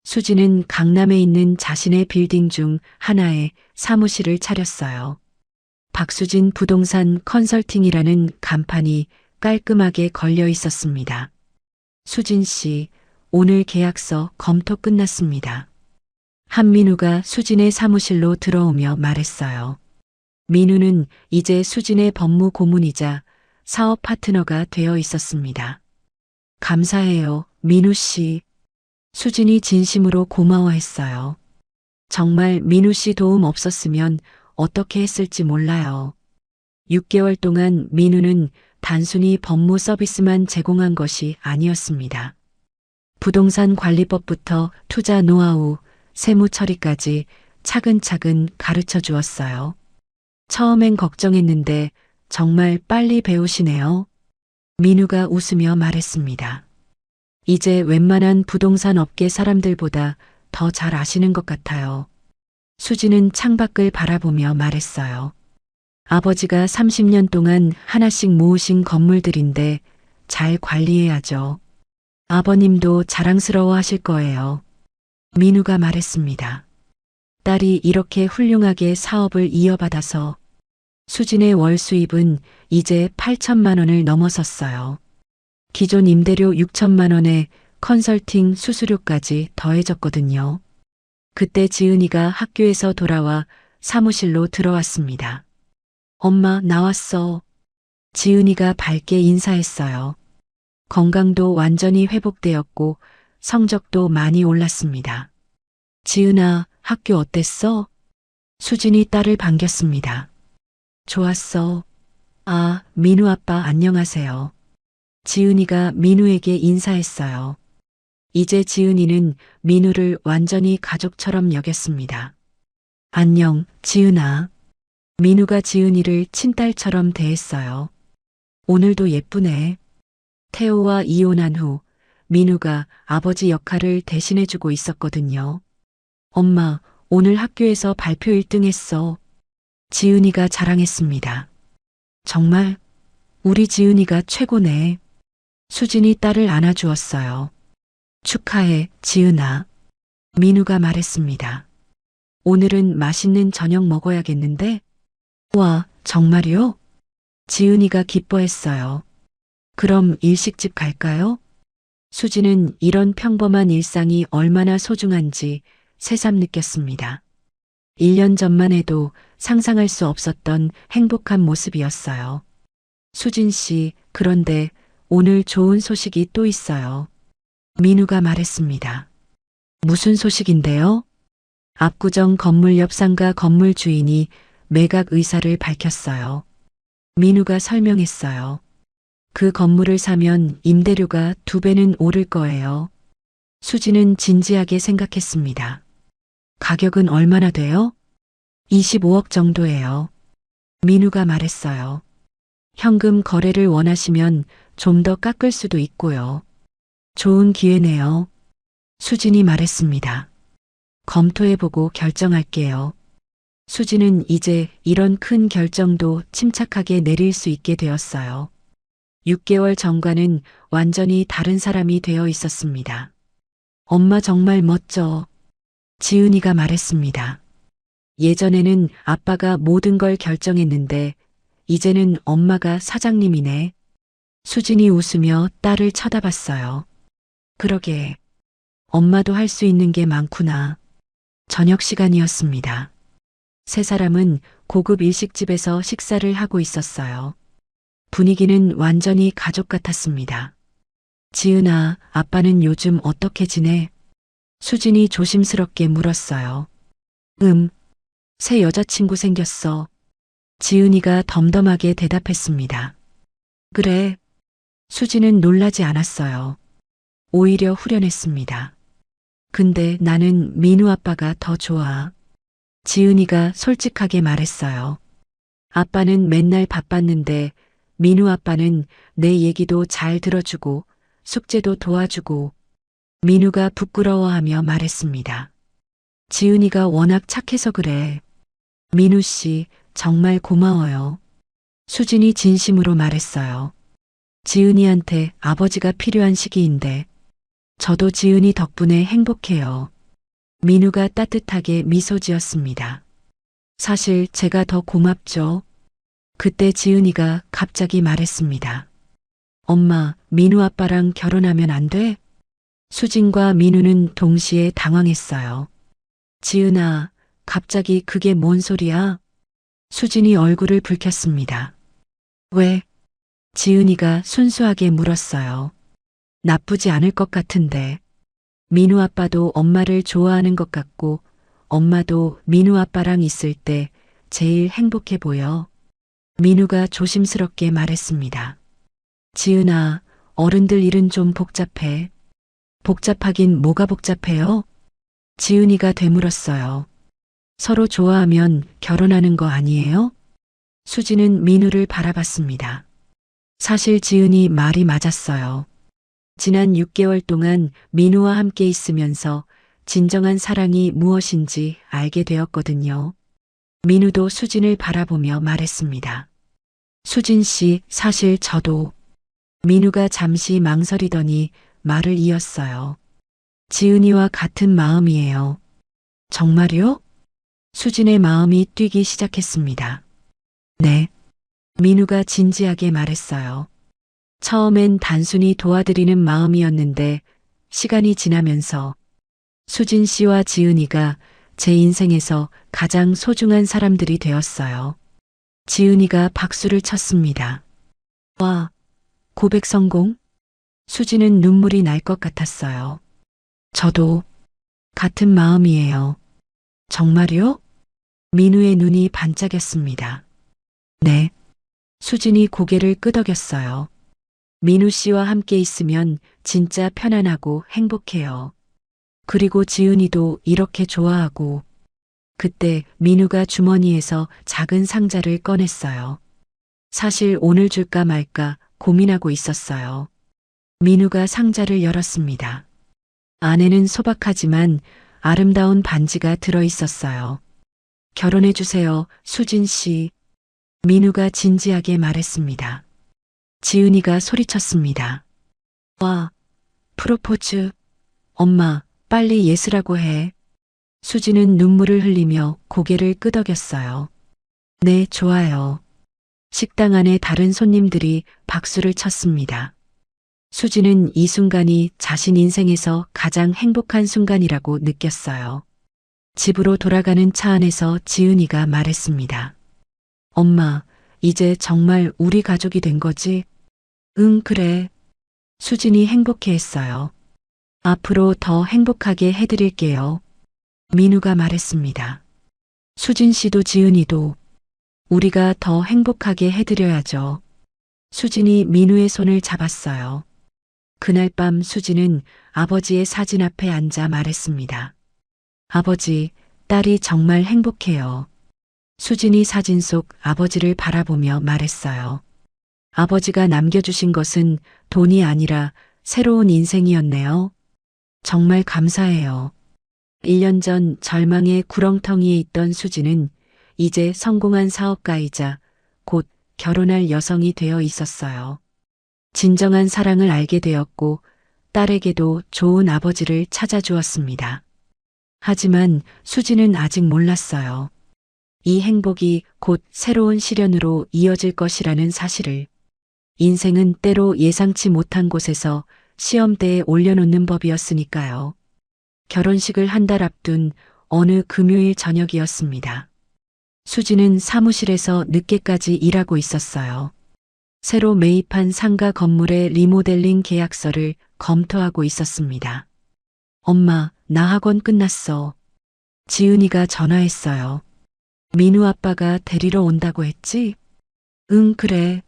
수진은 강남에 있는 자신의 빌딩 중 하나에 사무실을 차렸어요. 박수진 부동산 컨설팅이라는 간판이 깔끔하게 걸려 있었습니다. 수진 씨, 오늘 계약서 검토 끝났습니다. 한민우가 수진의 사무실로 들어오며 말했어요. 민우는 이제 수진의 법무 고문이자 사업 파트너가 되어 있었습니다. 감사해요, 민우 씨. 수진이 진심으로 고마워했어요. 정말 민우 씨 도움 없었으면 어떻게 했을지 몰라요. 6개월 동안 민우는 단순히 법무 서비스만 제공한 것이 아니었습니다. 부동산 관리법부터 투자 노하우, 세무 처리까지 차근차근 가르쳐 주었어요. 처음엔 걱정했는데 정말 빨리 배우시네요. 민우가 웃으며 말했습니다. 이제 웬만한 부동산 업계 사람들보다 더 잘 아시는 것 같아요. 수지는 창밖을 바라보며 말했어요. 아버지가 30년 동안 하나씩 모으신 건물들인데 잘 관리해야죠. 아버님도 자랑스러워 하실 거예요. 민우가 말했습니다. 딸이 이렇게 훌륭하게 사업을 이어받아서 수진의 월 수입은 이제 8천만 원을 넘어섰어요. 기존 임대료 6천만 원에 컨설팅 수수료까지 더해졌거든요. 그때 지은이가 학교에서 돌아와 사무실로 들어왔습니다. 엄마, 나왔어. 지은이가 밝게 인사했어요. 건강도 완전히 회복되었고 성적도 많이 올랐습니다. 지은아, 학교 어땠어? 수진이 딸을 반겼습니다. 좋았어. 아, 민우 아빠 안녕하세요. 지은이가 민우에게 인사했어요. 이제 지은이는 민우를 완전히 가족처럼 여겼습니다. 안녕, 지은아. 민우가 지은이를 친딸처럼 대했어요. 오늘도 예쁘네. 태호와 이혼한 후 민우가 아버지 역할을 대신해주고 있었거든요. 엄마, 오늘 학교에서 발표 1등 했어. 지은이가 자랑했습니다. 정말 우리 지은이가 최고네. 수진이 딸을 안아주었어요. 축하해, 지은아. 민우가 말했습니다. 오늘은 맛있는 저녁 먹어야겠는데? 와, 정말요? 지은이가 기뻐했어요. 그럼 일식집 갈까요? 수지는 이런 평범한 일상이 얼마나 소중한지 새삼 느꼈습니다. 1년 전만 해도 상상할 수 없었던 행복한 모습이었어요. 수진 씨, 그런데 오늘 좋은 소식이 또 있어요. 민우가 말했습니다. 무슨 소식인데요? 압구정 건물 옆 상가 건물 주인이 매각 의사를 밝혔어요. 민우가 설명했어요. 그 건물을 사면 임대료가 2배는 오를 거예요. 수지는 진지하게 생각했습니다. 가격은 얼마나 돼요? 25억 정도예요. 민우가 말했어요. 현금 거래를 원하시면 좀 더 깎을 수도 있고요. 좋은 기회네요. 수진이 말했습니다. 검토해보고 결정할게요. 수진은 이제 이런 큰 결정도 침착하게 내릴 수 있게 되었어요. 6개월 전과는 완전히 다른 사람이 되어 있었습니다. 엄마 정말 멋져. 지은이가 말했습니다. 예전에는 아빠가 모든 걸 결정했는데 이제는 엄마가 사장님이네. 수진이 웃으며 딸을 쳐다봤어요. 그러게. 엄마도 할 수 있는 게 많구나. 저녁 시간이었습니다. 세 사람은 고급 일식집에서 식사를 하고 있었어요. 분위기는 완전히 가족 같았습니다. 지은아, 아빠는 요즘 어떻게 지내? 수진이 조심스럽게 물었어요. 새 여자친구 생겼어. 지은이가 덤덤하게 대답했습니다. 그래. 수진은 놀라지 않았어요. 오히려 후련했습니다. 근데 나는 민우 아빠가 더 좋아. 지은이가 솔직하게 말했어요. 아빠는 맨날 바빴는데 민우 아빠는 내 얘기도 잘 들어주고 숙제도 도와주고. 민우가 부끄러워하며 말했습니다. 지은이가 워낙 착해서 그래. 민우 씨, 정말 고마워요. 수진이 진심으로 말했어요. 지은이한테 아버지가 필요한 시기인데 저도 지은이 덕분에 행복해요. 민우가 따뜻하게 미소 지었습니다. 사실 제가 더 고맙죠. 그때 지은이가 갑자기 말했습니다. 엄마, 민우 아빠랑 결혼하면 안 돼? 수진과 민우는 동시에 당황했어요. 지은아, 갑자기 그게 뭔 소리야? 수진이 얼굴을 붉혔습니다. 왜? 지은이가 순수하게 물었어요. 나쁘지 않을 것 같은데. 민우 아빠도 엄마를 좋아하는 것 같고 엄마도 민우 아빠랑 있을 때 제일 행복해 보여. 민우가 조심스럽게 말했습니다. 지은아, 어른들 일은 좀 복잡해. 복잡하긴 뭐가 복잡해요? 지은이가 되물었어요. 서로 좋아하면 결혼하는 거 아니에요? 수지는 민우를 바라봤습니다. 사실 지은이 말이 맞았어요. 지난 6개월 동안 민우와 함께 있으면서 진정한 사랑이 무엇인지 알게 되었거든요. 민우도 수진을 바라보며 말했습니다. 수진 씨, 사실 저도. 민우가 잠시 망설이더니 말을 이었어요. 지은이와 같은 마음이에요. 정말요? 수진의 마음이 뛰기 시작했습니다. 네. 민우가 진지하게 말했어요. 처음엔 단순히 도와드리는 마음이었는데 시간이 지나면서 수진 씨와 지은이가 제 인생에서 가장 소중한 사람들이 되었어요. 지은이가 박수를 쳤습니다. 와, 고백 성공? 수진은 눈물이 날 것 같았어요. 저도 같은 마음이에요. 정말요? 민우의 눈이 반짝였습니다. 네. 수진이 고개를 끄덕였어요. 민우 씨와 함께 있으면 진짜 편안하고 행복해요. 그리고 지은이도 이렇게 좋아하고. 그때 민우가 주머니에서 작은 상자를 꺼냈어요. 사실 오늘 줄까 말까 고민하고 있었어요. 민우가 상자를 열었습니다. 안에는 소박하지만 아름다운 반지가 들어 있었어요. 결혼해주세요, 수진 씨. 민우가 진지하게 말했습니다. 지은이가 소리쳤습니다. 와, 프로포즈. 엄마, 빨리 예스라고 해. 수지는 눈물을 흘리며 고개를 끄덕였어요. 네, 좋아요. 식당 안에 다른 손님들이 박수를 쳤습니다. 수지는 이 순간이 자신 인생에서 가장 행복한 순간이라고 느꼈어요. 집으로 돌아가는 차 안에서 지은이가 말했습니다. 엄마, 이제 정말 우리 가족이 된 거지? 응, 그래. 수진이 행복해했어요. 앞으로 더 행복하게 해드릴게요. 민우가 말했습니다. 수진 씨도 지은이도 우리가 더 행복하게 해드려야죠. 수진이 민우의 손을 잡았어요. 그날 밤 수진은 아버지의 사진 앞에 앉아 말했습니다. 아버지, 딸이 정말 행복해요. 수진이 사진 속 아버지를 바라보며 말했어요. 아버지가 남겨주신 것은 돈이 아니라 새로운 인생이었네요. 정말 감사해요. 1년 전 절망의 구렁텅이에 있던 수지는 이제 성공한 사업가이자 곧 결혼할 여성이 되어 있었어요. 진정한 사랑을 알게 되었고 딸에게도 좋은 아버지를 찾아주었습니다. 하지만 수지는 아직 몰랐어요. 이 행복이 곧 새로운 시련으로 이어질 것이라는 사실을. 인생은 때로 예상치 못한 곳에서 시험대에 올려놓는 법이었으니까요. 결혼식을 한 달 앞둔 어느 금요일 저녁이었습니다. 수지는 사무실에서 늦게까지 일하고 있었어요. 새로 매입한 상가 건물의 리모델링 계약서를 검토하고 있었습니다. 엄마, 나 학원 끝났어. 지은이가 전화했어요. 민우 아빠가 데리러 온다고 했지? 응, 그래.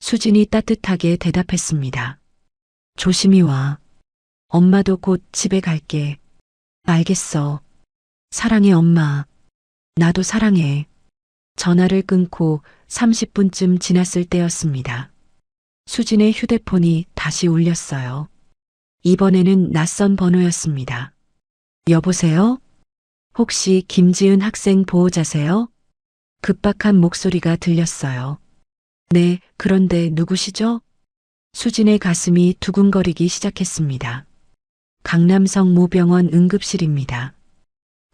수진이 따뜻하게 대답했습니다. 조심히 와. 엄마도 곧 집에 갈게. 알겠어. 사랑해, 엄마. 나도 사랑해. 전화를 끊고 30분쯤 지났을 때였습니다. 수진의 휴대폰이 다시 울렸어요. 이번에는 낯선 번호였습니다. 여보세요? 혹시 김지은 학생 보호자세요? 급박한 목소리가 들렸어요. 네, 그런데 누구시죠? 수진의 가슴이 두근거리기 시작했습니다. 강남성 모병원 응급실입니다.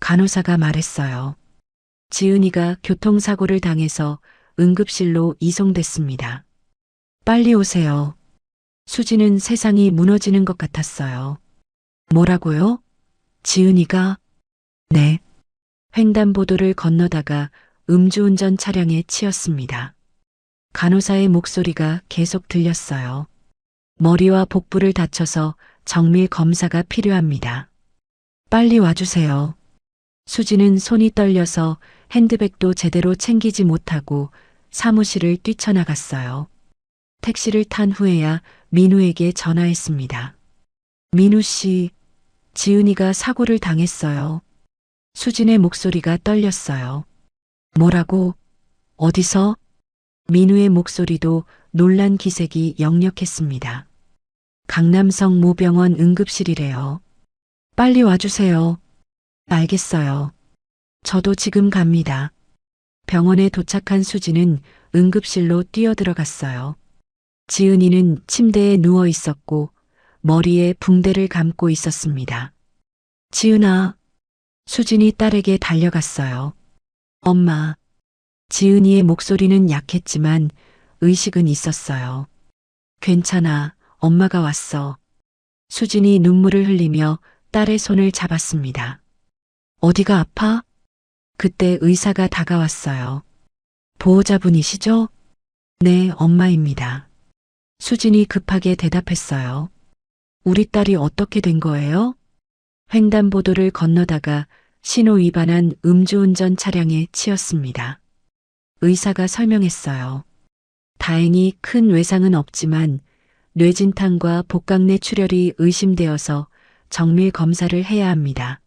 간호사가 말했어요. 지은이가 교통사고를 당해서 응급실로 이송됐습니다. 빨리 오세요. 수지는 세상이 무너지는 것 같았어요. 뭐라고요? 지은이가? 네. 횡단보도를 건너다가 음주운전 차량에 치였습니다. 간호사의 목소리가 계속 들렸어요. 머리와 복부를 다쳐서 정밀 검사가 필요합니다. 빨리 와주세요. 수지는 손이 떨려서 핸드백도 제대로 챙기지 못하고 사무실을 뛰쳐나갔어요. 택시를 탄 후에야 민우에게 전화했습니다. 민우 씨, 지은이가 사고를 당했어요. 수진의 목소리가 떨렸어요. 뭐라고? 어디서? 민우의 목소리도 놀란 기색이 역력했습니다. 강남성 모병원 응급실이래요. 빨리 와주세요. 알겠어요. 저도 지금 갑니다. 병원에 도착한 수지는 응급실로 뛰어들어갔어요. 지은이는 침대에 누워 있었고 머리에 붕대를 감고 있었습니다. 지은아. 수진이 딸에게 달려갔어요. 엄마. 지은이의 목소리는 약했지만 의식은 있었어요. 괜찮아. 엄마가 왔어. 수진이 눈물을 흘리며 딸의 손을 잡았습니다. 어디가 아파? 그때 의사가 다가왔어요. 보호자분이시죠? 네, 엄마입니다. 수진이 급하게 대답했어요. 우리 딸이 어떻게 된 거예요? 횡단보도를 건너다가 신호 위반한 음주운전 차량에 치였습니다. 의사가 설명했어요. 다행히 큰 외상은 없지만 뇌진탕과 복강내 출혈이 의심되어서 정밀 검사를 해야 합니다.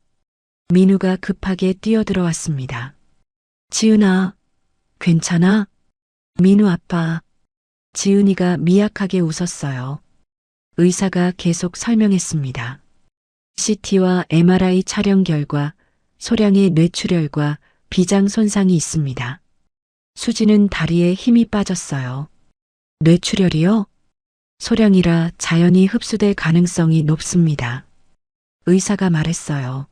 민우가 급하게 뛰어들어왔습니다. 지은아, 괜찮아? 민우 아빠. 지은이가 미약하게 웃었어요. 의사가 계속 설명했습니다. CT와 MRI 촬영 결과 소량의 뇌출혈과 비장 손상이 있습니다. 수지는 다리에 힘이 빠졌어요. 뇌출혈이요? 소량이라 자연히 흡수될 가능성이 높습니다. 의사가 말했어요.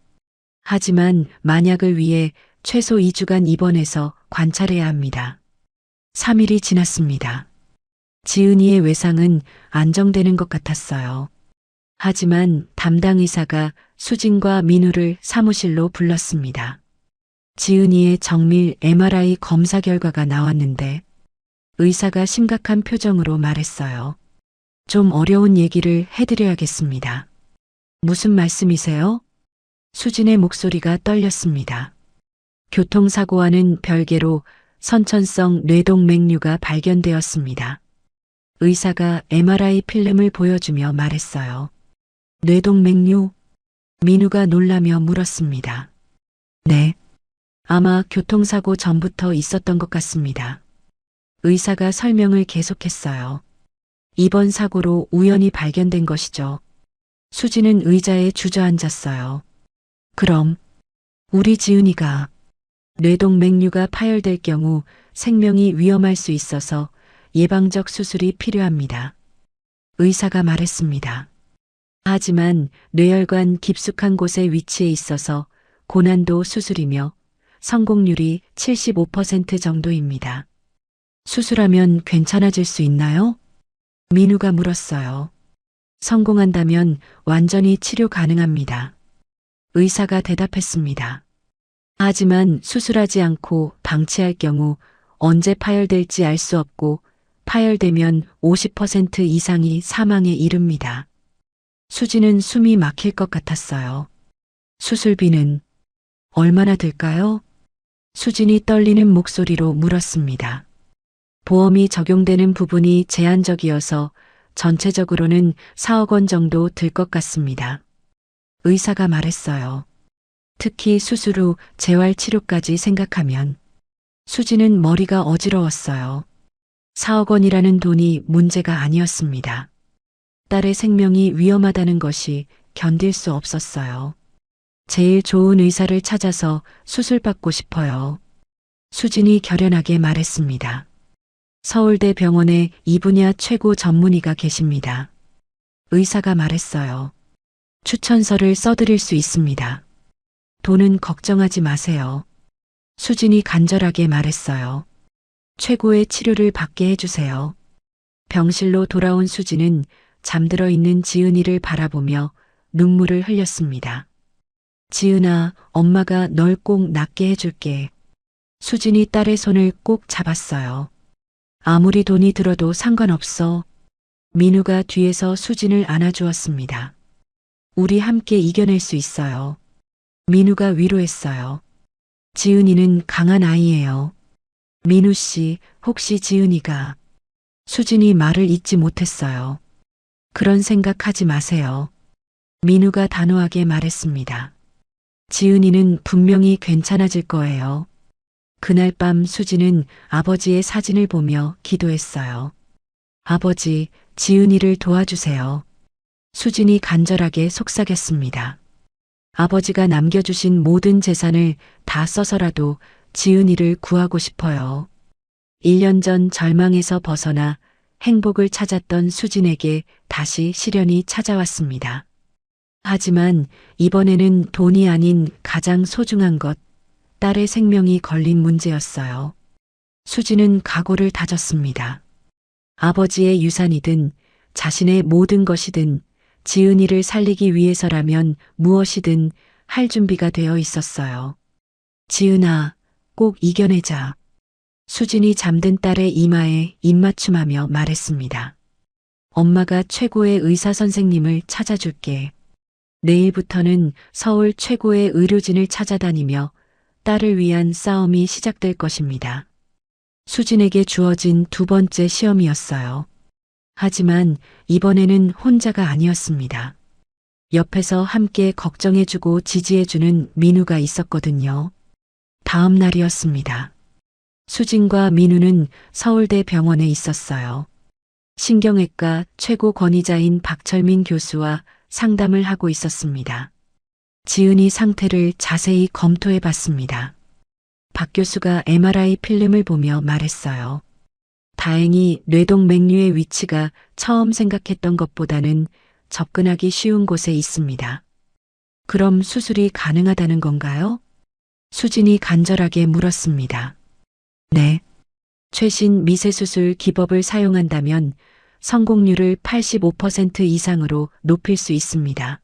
하지만 만약을 위해 최소 2주간 입원해서 관찰해야 합니다. 3일이 지났습니다. 지은이의 외상은 안정되는 것 같았어요. 하지만 담당 의사가 수진과 민우를 사무실로 불렀습니다. 지은이의 정밀 MRI 검사 결과가 나왔는데 의사가 심각한 표정으로 말했어요. 좀 어려운 얘기를 해드려야겠습니다. 무슨 말씀이세요? 수진의 목소리가 떨렸습니다. 교통사고와는 별개로 선천성 뇌동맥류가 발견되었습니다. 의사가 MRI 필름을 보여주며 말했어요. 뇌동맥류? 민우가 놀라며 물었습니다. 네. 아마 교통사고 전부터 있었던 것 같습니다. 의사가 설명을 계속했어요. 이번 사고로 우연히 발견된 것이죠. 수지는 의자에 주저앉았어요. 그럼 우리 지은이가 뇌동맥류가 파열될 경우 생명이 위험할 수 있어서 예방적 수술이 필요합니다. 의사가 말했습니다. 하지만 뇌혈관 깊숙한 곳에 위치해 있어서 고난도 수술이며 성공률이 75% 정도입니다. 수술하면 괜찮아질 수 있나요? 민우가 물었어요. 성공한다면 완전히 치료 가능합니다. 의사가 대답했습니다. 하지만 수술하지 않고 방치할 경우 언제 파열될지 알 수 없고 파열되면 50% 이상이 사망에 이릅니다. 수지는 숨이 막힐 것 같았어요. 수술비는 얼마나 들까요? 수진이 떨리는 목소리로 물었습니다. 보험이 적용되는 부분이 제한적이어서 전체적으로는 4억 원 정도 들 것 같습니다. 의사가 말했어요. 특히 수술 후 재활치료까지 생각하면 수지는 머리가 어지러웠어요. 4억 원이라는 돈이 문제가 아니었습니다. 딸의 생명이 위험하다는 것이 견딜 수 없었어요. 제일 좋은 의사를 찾아서 수술받고 싶어요. 수진이 결연하게 말했습니다. 서울대 병원에 이 분야 최고 전문의가 계십니다. 의사가 말했어요. 추천서를 써드릴 수 있습니다. 돈은 걱정하지 마세요. 수진이 간절하게 말했어요. 최고의 치료를 받게 해주세요. 병실로 돌아온 수진은 잠들어 있는 지은이를 바라보며 눈물을 흘렸습니다. 지은아, 엄마가 널 꼭 낫게 해줄게. 수진이 딸의 손을 꼭 잡았어요. 아무리 돈이 들어도 상관없어. 민우가 뒤에서 수진을 안아주었습니다. 우리 함께 이겨낼 수 있어요. 민우가 위로했어요. 지은이는 강한 아이예요. 민우 씨, 혹시 지은이가... 수진이 말을 잇지 못했어요. 그런 생각하지 마세요. 민우가 단호하게 말했습니다. 지은이는 분명히 괜찮아질 거예요. 그날 밤 수진은 아버지의 사진을 보며 기도했어요. 아버지, 지은이를 도와주세요. 수진이 간절하게 속삭였습니다. 아버지가 남겨주신 모든 재산을 다 써서라도 지은이를 구하고 싶어요. 1년 전 절망에서 벗어나 행복을 찾았던 수진에게 다시 시련이 찾아왔습니다. 하지만 이번에는 돈이 아닌 가장 소중한 것, 딸의 생명이 걸린 문제였어요. 수진은 각오를 다졌습니다. 아버지의 유산이든 자신의 모든 것이든 지은이를 살리기 위해서라면 무엇이든 할 준비가 되어 있었어요. 지은아, 꼭 이겨내자. 수진이 잠든 딸의 이마에 입맞춤하며 말했습니다. 엄마가 최고의 의사 선생님을 찾아줄게. 내일부터는 서울 최고의 의료진을 찾아다니며 딸을 위한 싸움이 시작될 것입니다. 수진에게 주어진 두 번째 시험이었어요. 하지만 이번에는 혼자가 아니었습니다. 옆에서 함께 걱정해주고 지지해주는 민우가 있었거든요. 다음 날이었습니다. 수진과 민우는 서울대 병원에 있었어요. 신경외과 최고 권위자인 박철민 교수와 상담을 하고 있었습니다. 지은이 상태를 자세히 검토해 봤습니다. 박 교수가 MRI 필름을 보며 말했어요. 다행히 뇌동맥류의 위치가 처음 생각했던 것보다는 접근하기 쉬운 곳에 있습니다. 그럼 수술이 가능하다는 건가요? 수진이 간절하게 물었습니다. 네. 최신 미세수술 기법을 사용한다면 성공률을 85% 이상으로 높일 수 있습니다.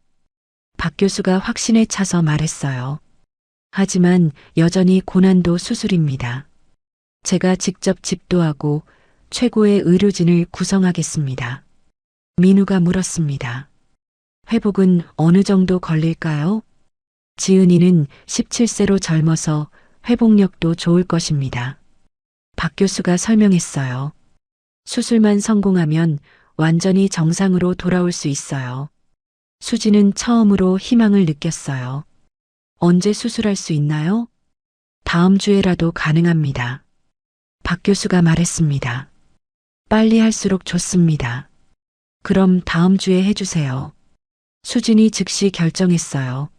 박 교수가 확신에 차서 말했어요. 하지만 여전히 고난도 수술입니다. 제가 직접 집도하고 최고의 의료진을 구성하겠습니다. 민우가 물었습니다. 회복은 어느 정도 걸릴까요? 지은이는 17세로 젊어서 회복력도 좋을 것입니다. 박 교수가 설명했어요. 수술만 성공하면 완전히 정상으로 돌아올 수 있어요. 수지는 처음으로 희망을 느꼈어요. 언제 수술할 수 있나요? 다음 주에라도 가능합니다. 박 교수가 말했습니다. 빨리 할수록 좋습니다. 그럼 다음 주에 해주세요. 수진이 즉시 결정했어요.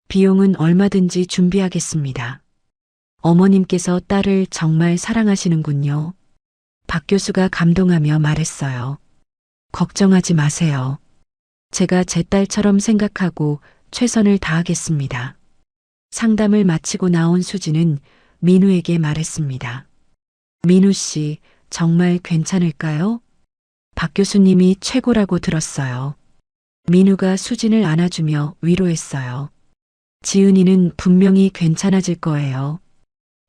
비용은 얼마든지 준비하겠습니다. 어머님께서 딸을 정말 사랑하시는군요. 박 교수가 감동하며 말했어요. 걱정하지 마세요. 제가 제 딸처럼 생각하고 최선을 다하겠습니다. 상담을 마치고 나온 수지는 민우에게 말했습니다. 민우 씨, 정말 괜찮을까요? 박 교수님이 최고라고 들었어요. 민우가 수진을 안아주며 위로했어요. 지은이는 분명히 괜찮아질 거예요.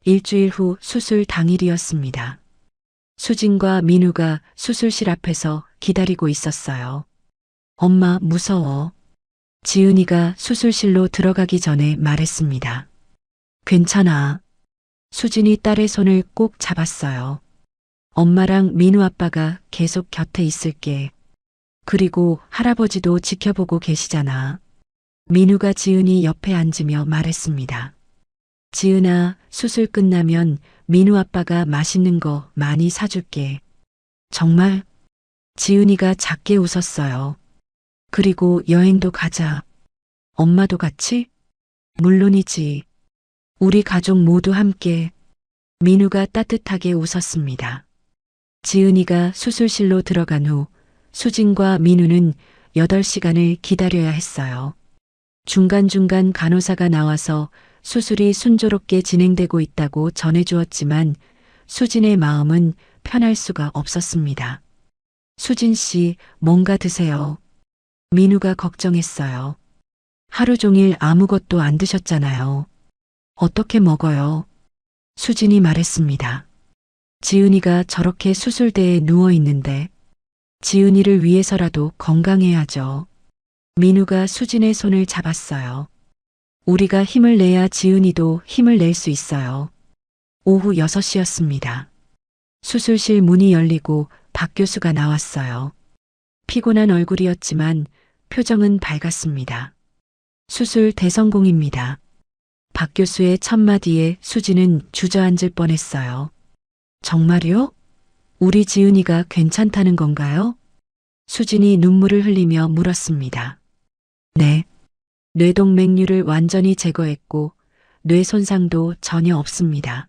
일주일 후 수술 당일이었습니다. 수진과 민우가 수술실 앞에서 기다리고 있었어요. 엄마, 무서워. 지은이가 수술실로 들어가기 전에 말했습니다. 괜찮아. 수진이 딸의 손을 꼭 잡았어요. 엄마랑 민우 아빠가 계속 곁에 있을게. 그리고 할아버지도 지켜보고 계시잖아. 민우가 지은이 옆에 앉으며 말했습니다. 지은아, 수술 끝나면 민우 아빠가 맛있는 거 많이 사줄게. 정말? 지은이가 작게 웃었어요. 그리고 여행도 가자. 엄마도 같이? 물론이지. 우리 가족 모두 함께. 민우가 따뜻하게 웃었습니다. 지은이가 수술실로 들어간 후 수진과 민우는 8시간을 기다려야 했어요. 중간중간 간호사가 나와서 수술이 순조롭게 진행되고 있다고 전해주었지만 수진의 마음은 편할 수가 없었습니다. 수진 씨, 뭔가 드세요. 민우가 걱정했어요. 하루 종일 아무것도 안 드셨잖아요. 어떻게 먹어요? 수진이 말했습니다. 지은이가 저렇게 수술대에 누워 있는데 지은이를 위해서라도 건강해야죠. 민우가 수진의 손을 잡았어요. 우리가 힘을 내야 지은이도 힘을 낼 수 있어요. 오후 6시였습니다. 수술실 문이 열리고 박 교수가 나왔어요. 피곤한 얼굴이었지만 표정은 밝았습니다. 수술 대성공입니다. 박 교수의 첫마디에 수진은 주저앉을 뻔했어요. 정말요? 우리 지은이가 괜찮다는 건가요? 수진이 눈물을 흘리며 물었습니다. 네. 뇌동맥류를 완전히 제거했고 뇌 손상도 전혀 없습니다.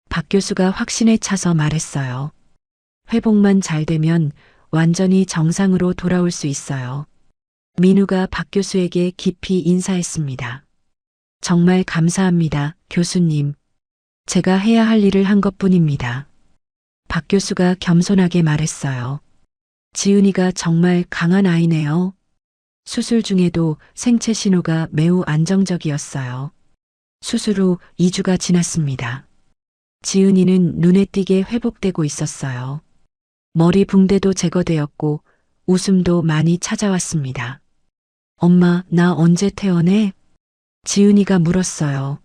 박 교수가 확신에 차서 말했어요. 회복만 잘 되면 완전히 정상으로 돌아올 수 있어요. 민우가 박 교수에게 깊이 인사했습니다. 정말 감사합니다, 교수님. 제가 해야 할 일을 한 것뿐입니다. 박 교수가 겸손하게 말했어요. 지은이가 정말 강한 아이네요. 수술 중에도 생체 신호가 매우 안정적이었어요. 수술 후 2주가 지났습니다. 지은이는 눈에 띄게 회복되고 있었어요. 머리 붕대도 제거되었고 웃음도 많이 찾아왔습니다. 엄마, 나 언제 퇴원해? 지은이가 물었어요.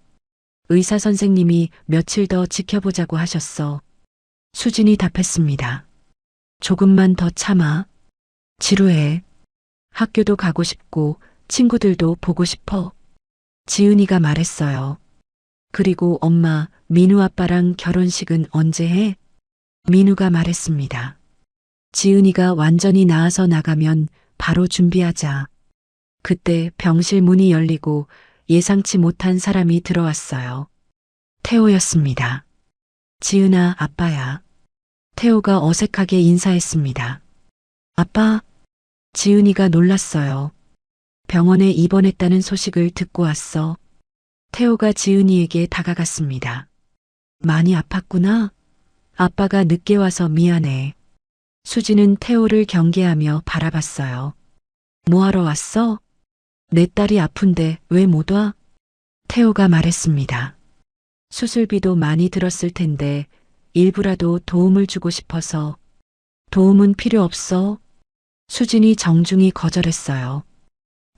의사 선생님이 며칠 더 지켜보자고 하셨어. 수진이 답했습니다. 조금만 더 참아. 지루해. 학교도 가고 싶고 친구들도 보고 싶어. 지은이가 말했어요. 그리고 엄마, 민우 아빠랑 결혼식은 언제 해? 민우가 말했습니다. 지은이가 완전히 나아서 나가면 바로 준비하자. 그때 병실 문이 열리고 예상치 못한 사람이 들어왔어요. 태호였습니다. 지은아, 아빠야. 태호가 어색하게 인사했습니다. 아빠, 지은이가 놀랐어요. 병원에 입원했다는 소식을 듣고 왔어. 태호가 지은이에게 다가갔습니다. 많이 아팠구나. 아빠가 늦게 와서 미안해. 수지는 태호를 경계하며 바라봤어요. 뭐하러 왔어? 내 딸이 아픈데 왜 못 와? 태호가 말했습니다. 수술비도 많이 들었을 텐데 일부라도 도움을 주고 싶어서. 도움은 필요 없어. 수진이 정중히 거절했어요.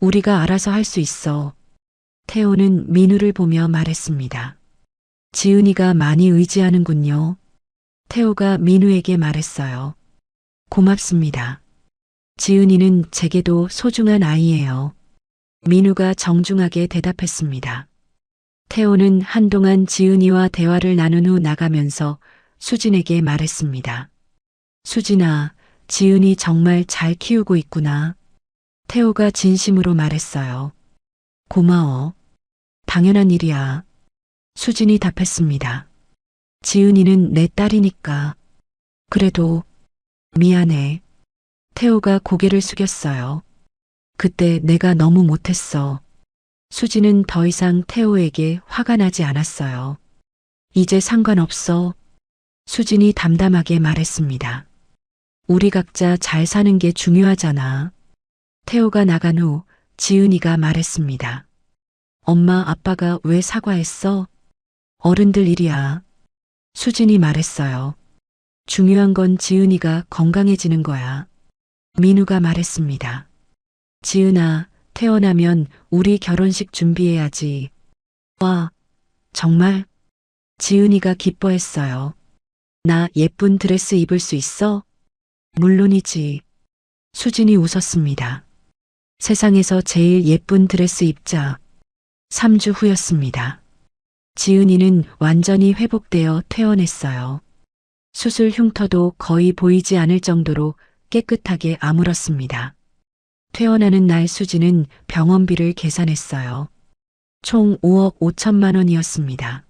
우리가 알아서 할 수 있어. 태호는 민우를 보며 말했습니다. 지은이가 많이 의지하는군요. 태호가 민우에게 말했어요. 고맙습니다. 지은이는 제게도 소중한 아이예요. 민우가 정중하게 대답했습니다. 태호는 한동안 지은이와 대화를 나눈 후 나가면서 수진에게 말했습니다. 수진아, 지은이 정말 잘 키우고 있구나. 태호가 진심으로 말했어요. 고마워. 당연한 일이야. 수진이 답했습니다. 지은이는 내 딸이니까. 그래도 미안해. 태호가 고개를 숙였어요. 그때 내가 너무 못했어. 수지는 더 이상 태호에게 화가 나지 않았어요. 이제 상관없어. 수진이 담담하게 말했습니다. 우리 각자 잘 사는 게 중요하잖아. 태호가 나간 후 지은이가 말했습니다. 엄마, 아빠가 왜 사과했어? 어른들 일이야. 수진이 말했어요. 중요한 건 지은이가 건강해지는 거야. 민우가 말했습니다. 지은아, 태어나면 우리 결혼식 준비해야지. 와, 정말? 지은이가 기뻐했어요. 나 예쁜 드레스 입을 수 있어? 물론이지. 수진이 웃었습니다. 세상에서 제일 예쁜 드레스 입자. 3주 후였습니다. 지은이는 완전히 회복되어 퇴원했어요. 수술 흉터도 거의 보이지 않을 정도로 깨끗하게 아물었습니다. 퇴원하는 날 수지는 병원비를 계산했어요. 총 5억 5천만 원이었습니다.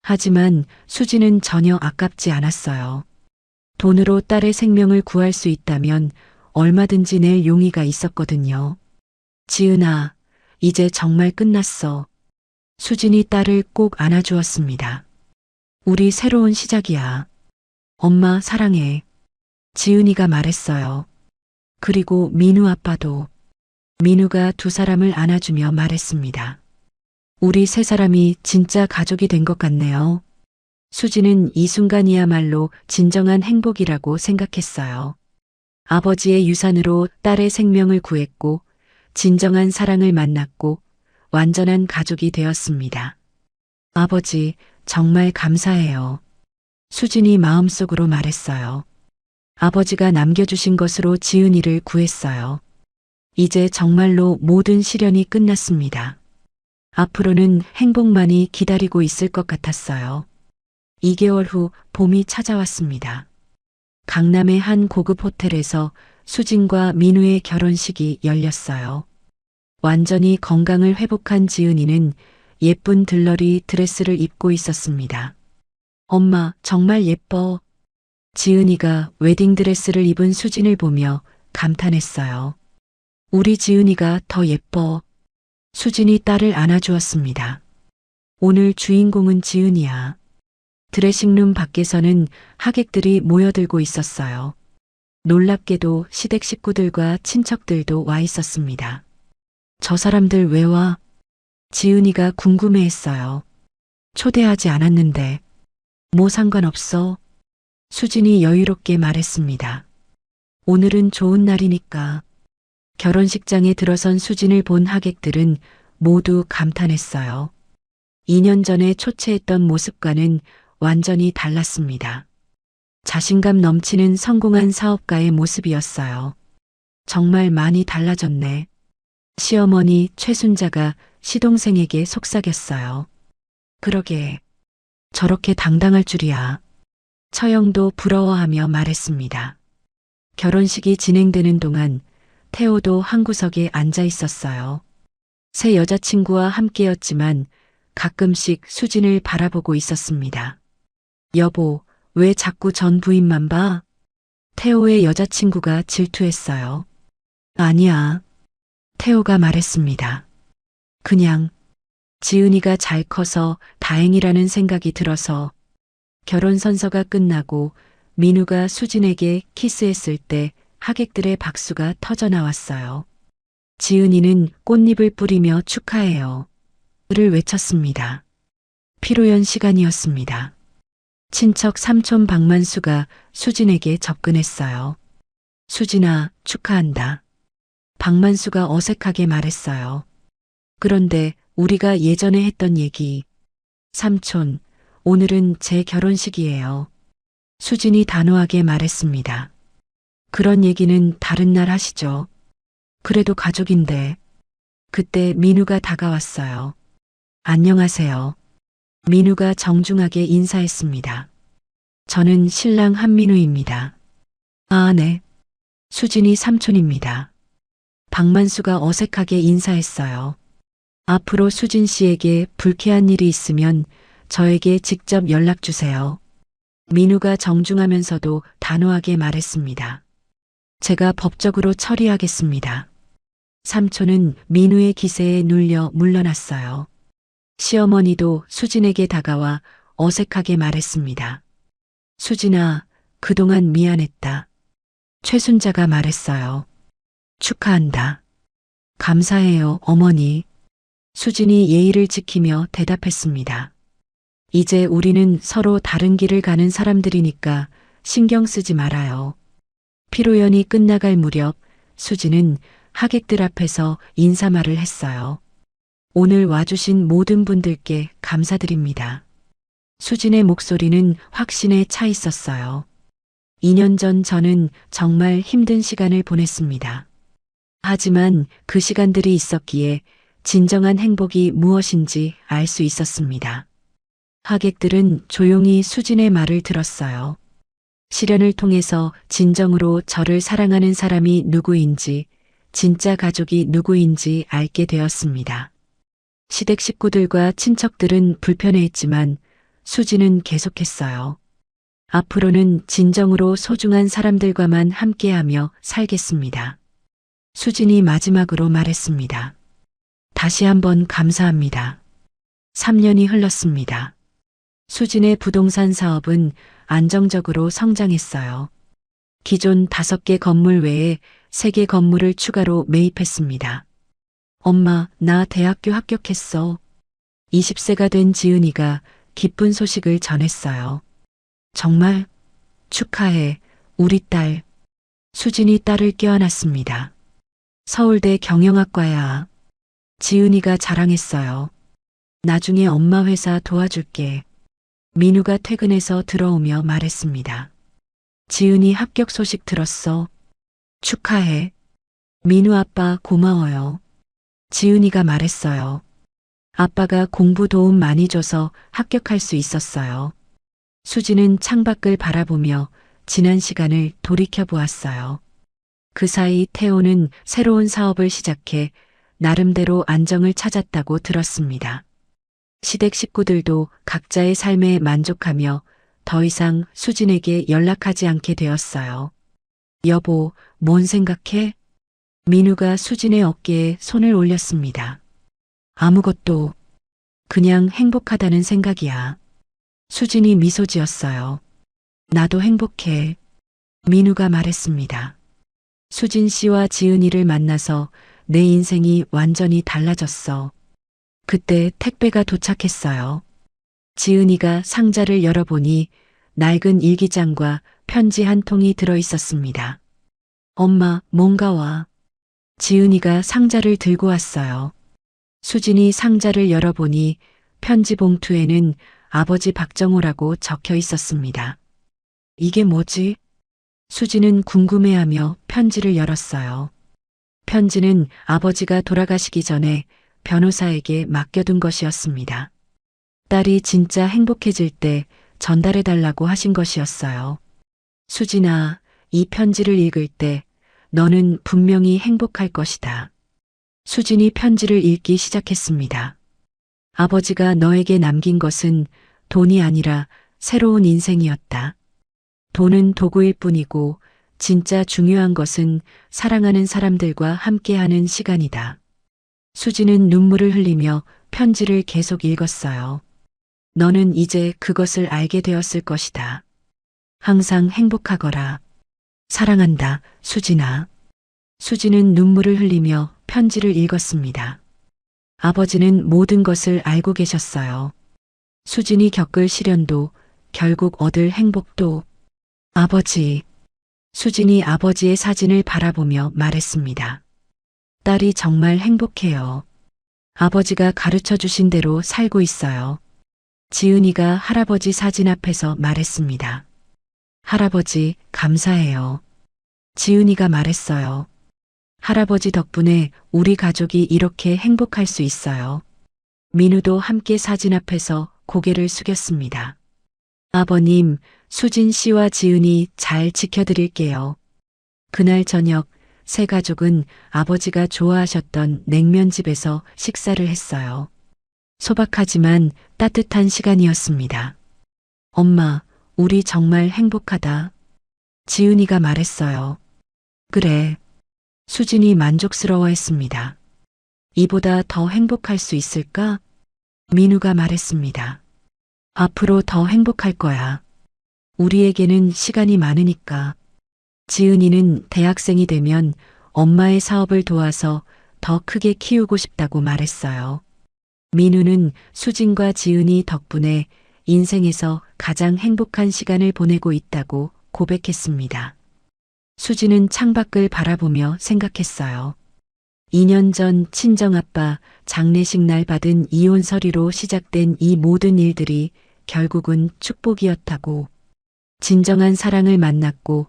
하지만 수지는 전혀 아깝지 않았어요. 돈으로 딸의 생명을 구할 수 있다면 얼마든지 낼 용의가 있었거든요. 지은아, 이제 정말 끝났어. 수진이 딸을 꼭 안아주었습니다. 우리 새로운 시작이야. 엄마 사랑해. 지은이가 말했어요. 그리고 민우 아빠도. 민우가 두 사람을 안아주며 말했습니다. 우리 세 사람이 진짜 가족이 된 것 같네요. 수지는 이 순간이야말로 진정한 행복이라고 생각했어요. 아버지의 유산으로 딸의 생명을 구했고 진정한 사랑을 만났고 완전한 가족이 되었습니다. 아버지, 정말 감사해요. 수진이 마음속으로 말했어요. 아버지가 남겨주신 것으로 지은이를 구했어요. 이제 정말로 모든 시련이 끝났습니다. 앞으로는 행복만이 기다리고 있을 것 같았어요. 2개월 후 봄이 찾아왔습니다. 강남의 한 고급 호텔에서 수진과 민우의 결혼식이 열렸어요. 완전히 건강을 회복한 지은이는 예쁜 들러리 드레스를 입고 있었습니다. 엄마, 정말 예뻐. 지은이가 웨딩드레스를 입은 수진을 보며 감탄했어요. 우리 지은이가 더 예뻐. 수진이 딸을 안아주었습니다. 오늘 주인공은 지은이야. 드레싱룸 밖에서는 하객들이 모여들고 있었어요. 놀랍게도 시댁 식구들과 친척들도 와 있었습니다. 저 사람들 왜 와? 지은이가 궁금해했어요. 초대하지 않았는데. 뭐 상관없어. 수진이 여유롭게 말했습니다. 오늘은 좋은 날이니까. 결혼식장에 들어선 수진을 본 하객들은 모두 감탄했어요. 2년 전에 초췌했던 모습과는 완전히 달랐습니다. 자신감 넘치는 성공한 사업가의 모습이었어요. 정말 많이 달라졌네. 시어머니 최순자가 시동생에게 속삭였어요. 그러게, 저렇게 당당할 줄이야. 처형도 부러워하며 말했습니다. 결혼식이 진행되는 동안 태호도 한 구석에 앉아 있었어요. 새 여자친구와 함께였지만 가끔씩 수진을 바라보고 있었습니다. 여보, 왜 자꾸 전 부인만 봐? 태호의 여자친구가 질투했어요. 아니야. 태호가 말했습니다. 그냥 지은이가 잘 커서 다행이라는 생각이 들어서. 결혼 선서가 끝나고 민우가 수진에게 키스했을 때 하객들의 박수가 터져 나왔어요. 지은이는 꽃잎을 뿌리며 축하해요. 를 외쳤습니다. 피로연 시간이었습니다. 친척 삼촌 박만수가 수진에게 접근했어요. 수진아, 축하한다. 박만수가 어색하게 말했어요. 그런데 우리가 예전에 했던 얘기. 삼촌, 오늘은 제 결혼식이에요. 수진이 단호하게 말했습니다. 그런 얘기는 다른 날 하시죠. 그래도 가족인데. 그때 민우가 다가왔어요. 안녕하세요. 민우가 정중하게 인사했습니다. 저는 신랑 한민우입니다. 아, 네. 수진이 삼촌입니다. 박만수가 어색하게 인사했어요. 앞으로 수진 씨에게 불쾌한 일이 있으면 저에게 직접 연락 주세요. 민우가 정중하면서도 단호하게 말했습니다. 제가 법적으로 처리하겠습니다. 삼촌은 민우의 기세에 눌려 물러났어요. 시어머니도 수진에게 다가와 어색하게 말했습니다. 수진아, 그동안 미안했다. 최순자가 말했어요. 축하한다. 감사해요, 어머니. 수진이 예의를 지키며 대답했습니다. 이제 우리는 서로 다른 길을 가는 사람들이니까 신경 쓰지 말아요. 피로연이 끝나갈 무렵 수진은 하객들 앞에서 인사말을 했어요. 오늘 와주신 모든 분들께 감사드립니다. 수진의 목소리는 확신에 차 있었어요. 2년 전 저는 정말 힘든 시간을 보냈습니다. 하지만 그 시간들이 있었기에 진정한 행복이 무엇인지 알 수 있었습니다. 하객들은 조용히 수진의 말을 들었어요. 시련을 통해서 진정으로 저를 사랑하는 사람이 누구인지, 진짜 가족이 누구인지 알게 되었습니다. 시댁 식구들과 친척들은 불편해했지만 수진은 계속했어요. 앞으로는 진정으로 소중한 사람들과만 함께하며 살겠습니다. 수진이 마지막으로 말했습니다. 다시 한번 감사합니다. 3년이 흘렀습니다. 수진의 부동산 사업은 안정적으로 성장했어요. 기존 5개 건물 외에 3개 건물을 추가로 매입했습니다. 엄마, 나 대학교 합격했어. 20세가 된 지은이가 기쁜 소식을 전했어요. 정말? 축하해, 우리 딸. 수진이 딸을 껴안았습니다. 서울대 경영학과야. 지은이가 자랑했어요. 나중에 엄마 회사 도와줄게. 민우가 퇴근해서 들어오며 말했습니다. 지은이 합격 소식 들었어. 축하해. 민우 아빠 고마워요. 지은이가 말했어요. 아빠가 공부 도움 많이 줘서 합격할 수 있었어요. 수지는 창밖을 바라보며 지난 시간을 돌이켜 보았어요. 그 사이 태호는 새로운 사업을 시작해 나름대로 안정을 찾았다고 들었습니다. 시댁 식구들도 각자의 삶에 만족하며 더 이상 수진에게 연락하지 않게 되었어요. 여보, 뭔 생각해? 민우가 수진의 어깨에 손을 올렸습니다. 아무것도. 그냥 행복하다는 생각이야. 수진이 미소 지었어요. 나도 행복해. 민우가 말했습니다. 수진 씨와 지은이를 만나서 내 인생이 완전히 달라졌어. 그때 택배가 도착했어요. 지은이가 상자를 열어보니 낡은 일기장과 편지 한 통이 들어 있었습니다. 엄마, 뭔가 와. 지은이가 상자를 들고 왔어요. 수진이 상자를 열어보니 편지 봉투에는 아버지 박정호라고 적혀 있었습니다. 이게 뭐지? 수진은 궁금해하며 편지를 열었어요. 편지는 아버지가 돌아가시기 전에 변호사에게 맡겨둔 것이었습니다. 딸이 진짜 행복해질 때 전달해달라고 하신 것이었어요. 수진아, 이 편지를 읽을 때 너는 분명히 행복할 것이다. 수진이 편지를 읽기 시작했습니다. 아버지가 너에게 남긴 것은 돈이 아니라 새로운 인생이었다. 돈은 도구일 뿐이고 진짜 중요한 것은 사랑하는 사람들과 함께하는 시간이다. 수지는 눈물을 흘리며 편지를 계속 읽었어요. 너는 이제 그것을 알게 되었을 것이다. 항상 행복하거라. 사랑한다, 수진아. 수지는 눈물을 흘리며 편지를 읽었습니다. 아버지는 모든 것을 알고 계셨어요. 수진이 겪을 시련도, 결국 얻을 행복도. 아버지. 수진이 아버지의 사진을 바라보며 말했습니다. 딸이 정말 행복해요. 아버지가 가르쳐 주신 대로 살고 있어요. 지은이가 할아버지 사진 앞에서 말했습니다. 할아버지, 감사해요. 지은이가 말했어요. 할아버지 덕분에 우리 가족이 이렇게 행복할 수 있어요. 민우도 함께 사진 앞에서 고개를 숙였습니다. 아버님, 수진 씨와 지은이 잘 지켜드릴게요. 그날 저녁 세 가족은 아버지가 좋아하셨던 냉면집에서 식사를 했어요. 소박하지만 따뜻한 시간이었습니다. 엄마, 우리 정말 행복하다. 지은이가 말했어요. 그래. 수진이 만족스러워했습니다. 이보다 더 행복할 수 있을까? 민우가 말했습니다. 앞으로 더 행복할 거야. 우리에게는 시간이 많으니까. 지은이는 대학생이 되면 엄마의 사업을 도와서 더 크게 키우고 싶다고 말했어요. 민우는 수진과 지은이 덕분에 인생에서 가장 행복한 시간을 보내고 있다고 고백했습니다. 수진은 창밖을 바라보며 생각했어요. 2년 전 친정아빠 장례식 날 받은 이혼 서류로 시작된 이 모든 일들이 결국은 축복이었다고. 진정한 사랑을 만났고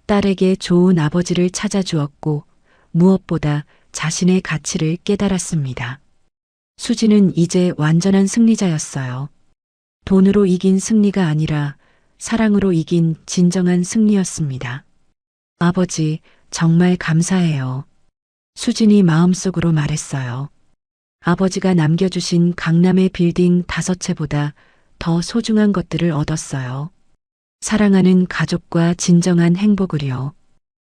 딸에게 좋은 아버지를 찾아주었고 무엇보다 자신의 가치를 깨달았습니다. 수진은 이제 완전한 승리자였어요. 돈으로 이긴 승리가 아니라 사랑으로 이긴 진정한 승리였습니다. 아버지, 정말 감사해요. 수진이 마음속으로 말했어요. 아버지가 남겨주신 강남의 빌딩 5채보다 더 소중한 것들을 얻었어요. 사랑하는 가족과 진정한 행복을요.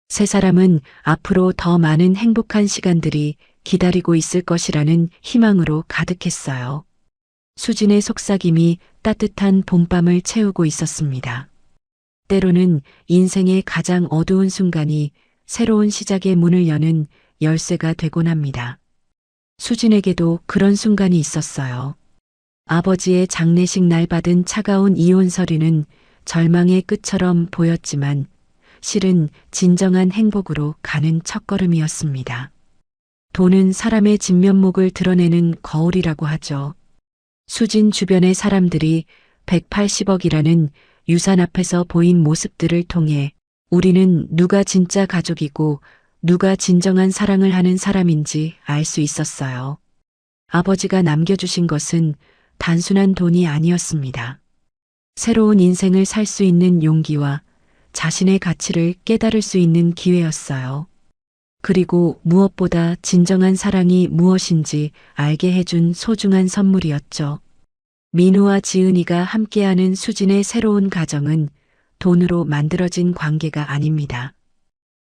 세 사람은 앞으로 더 많은 행복한 시간들이 기다리고 있을 것이라는 희망으로 가득했어요. 수진의 속삭임이 따뜻한 봄밤을 채우고 있었습니다. 때로는 인생의 가장 어두운 순간이 새로운 시작의 문을 여는 열쇠가 되곤 합니다. 수진에게도 그런 순간이 있었어요. 아버지의 장례식 날 받은 차가운 이혼 서류는 절망의 끝처럼 보였지만 실은 진정한 행복으로 가는 첫걸음이었습니다. 돈은 사람의 진면목을 드러내는 거울이라고 하죠. 수진 주변의 사람들이 180억이라는 유산 앞에서 보인 모습들을 통해 우리는 누가 진짜 가족이고 누가 진정한 사랑을 하는 사람인지 알 수 있었어요. 아버지가 남겨주신 것은 단순한 돈이 아니었습니다. 새로운 인생을 살 수 있는 용기와 자신의 가치를 깨달을 수 있는 기회였어요. 그리고 무엇보다 진정한 사랑이 무엇인지 알게 해준 소중한 선물이었죠. 민우와 지은이가 함께하는 수진의 새로운 가정은 돈으로 만들어진 관계가 아닙니다.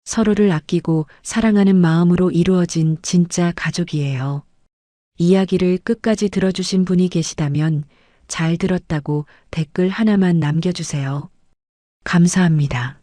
서로를 아끼고 사랑하는 마음으로 이루어진 진짜 가족이에요. 이야기를 끝까지 들어주신 분이 계시다면 잘 들었다고 댓글 하나만 남겨주세요. 감사합니다.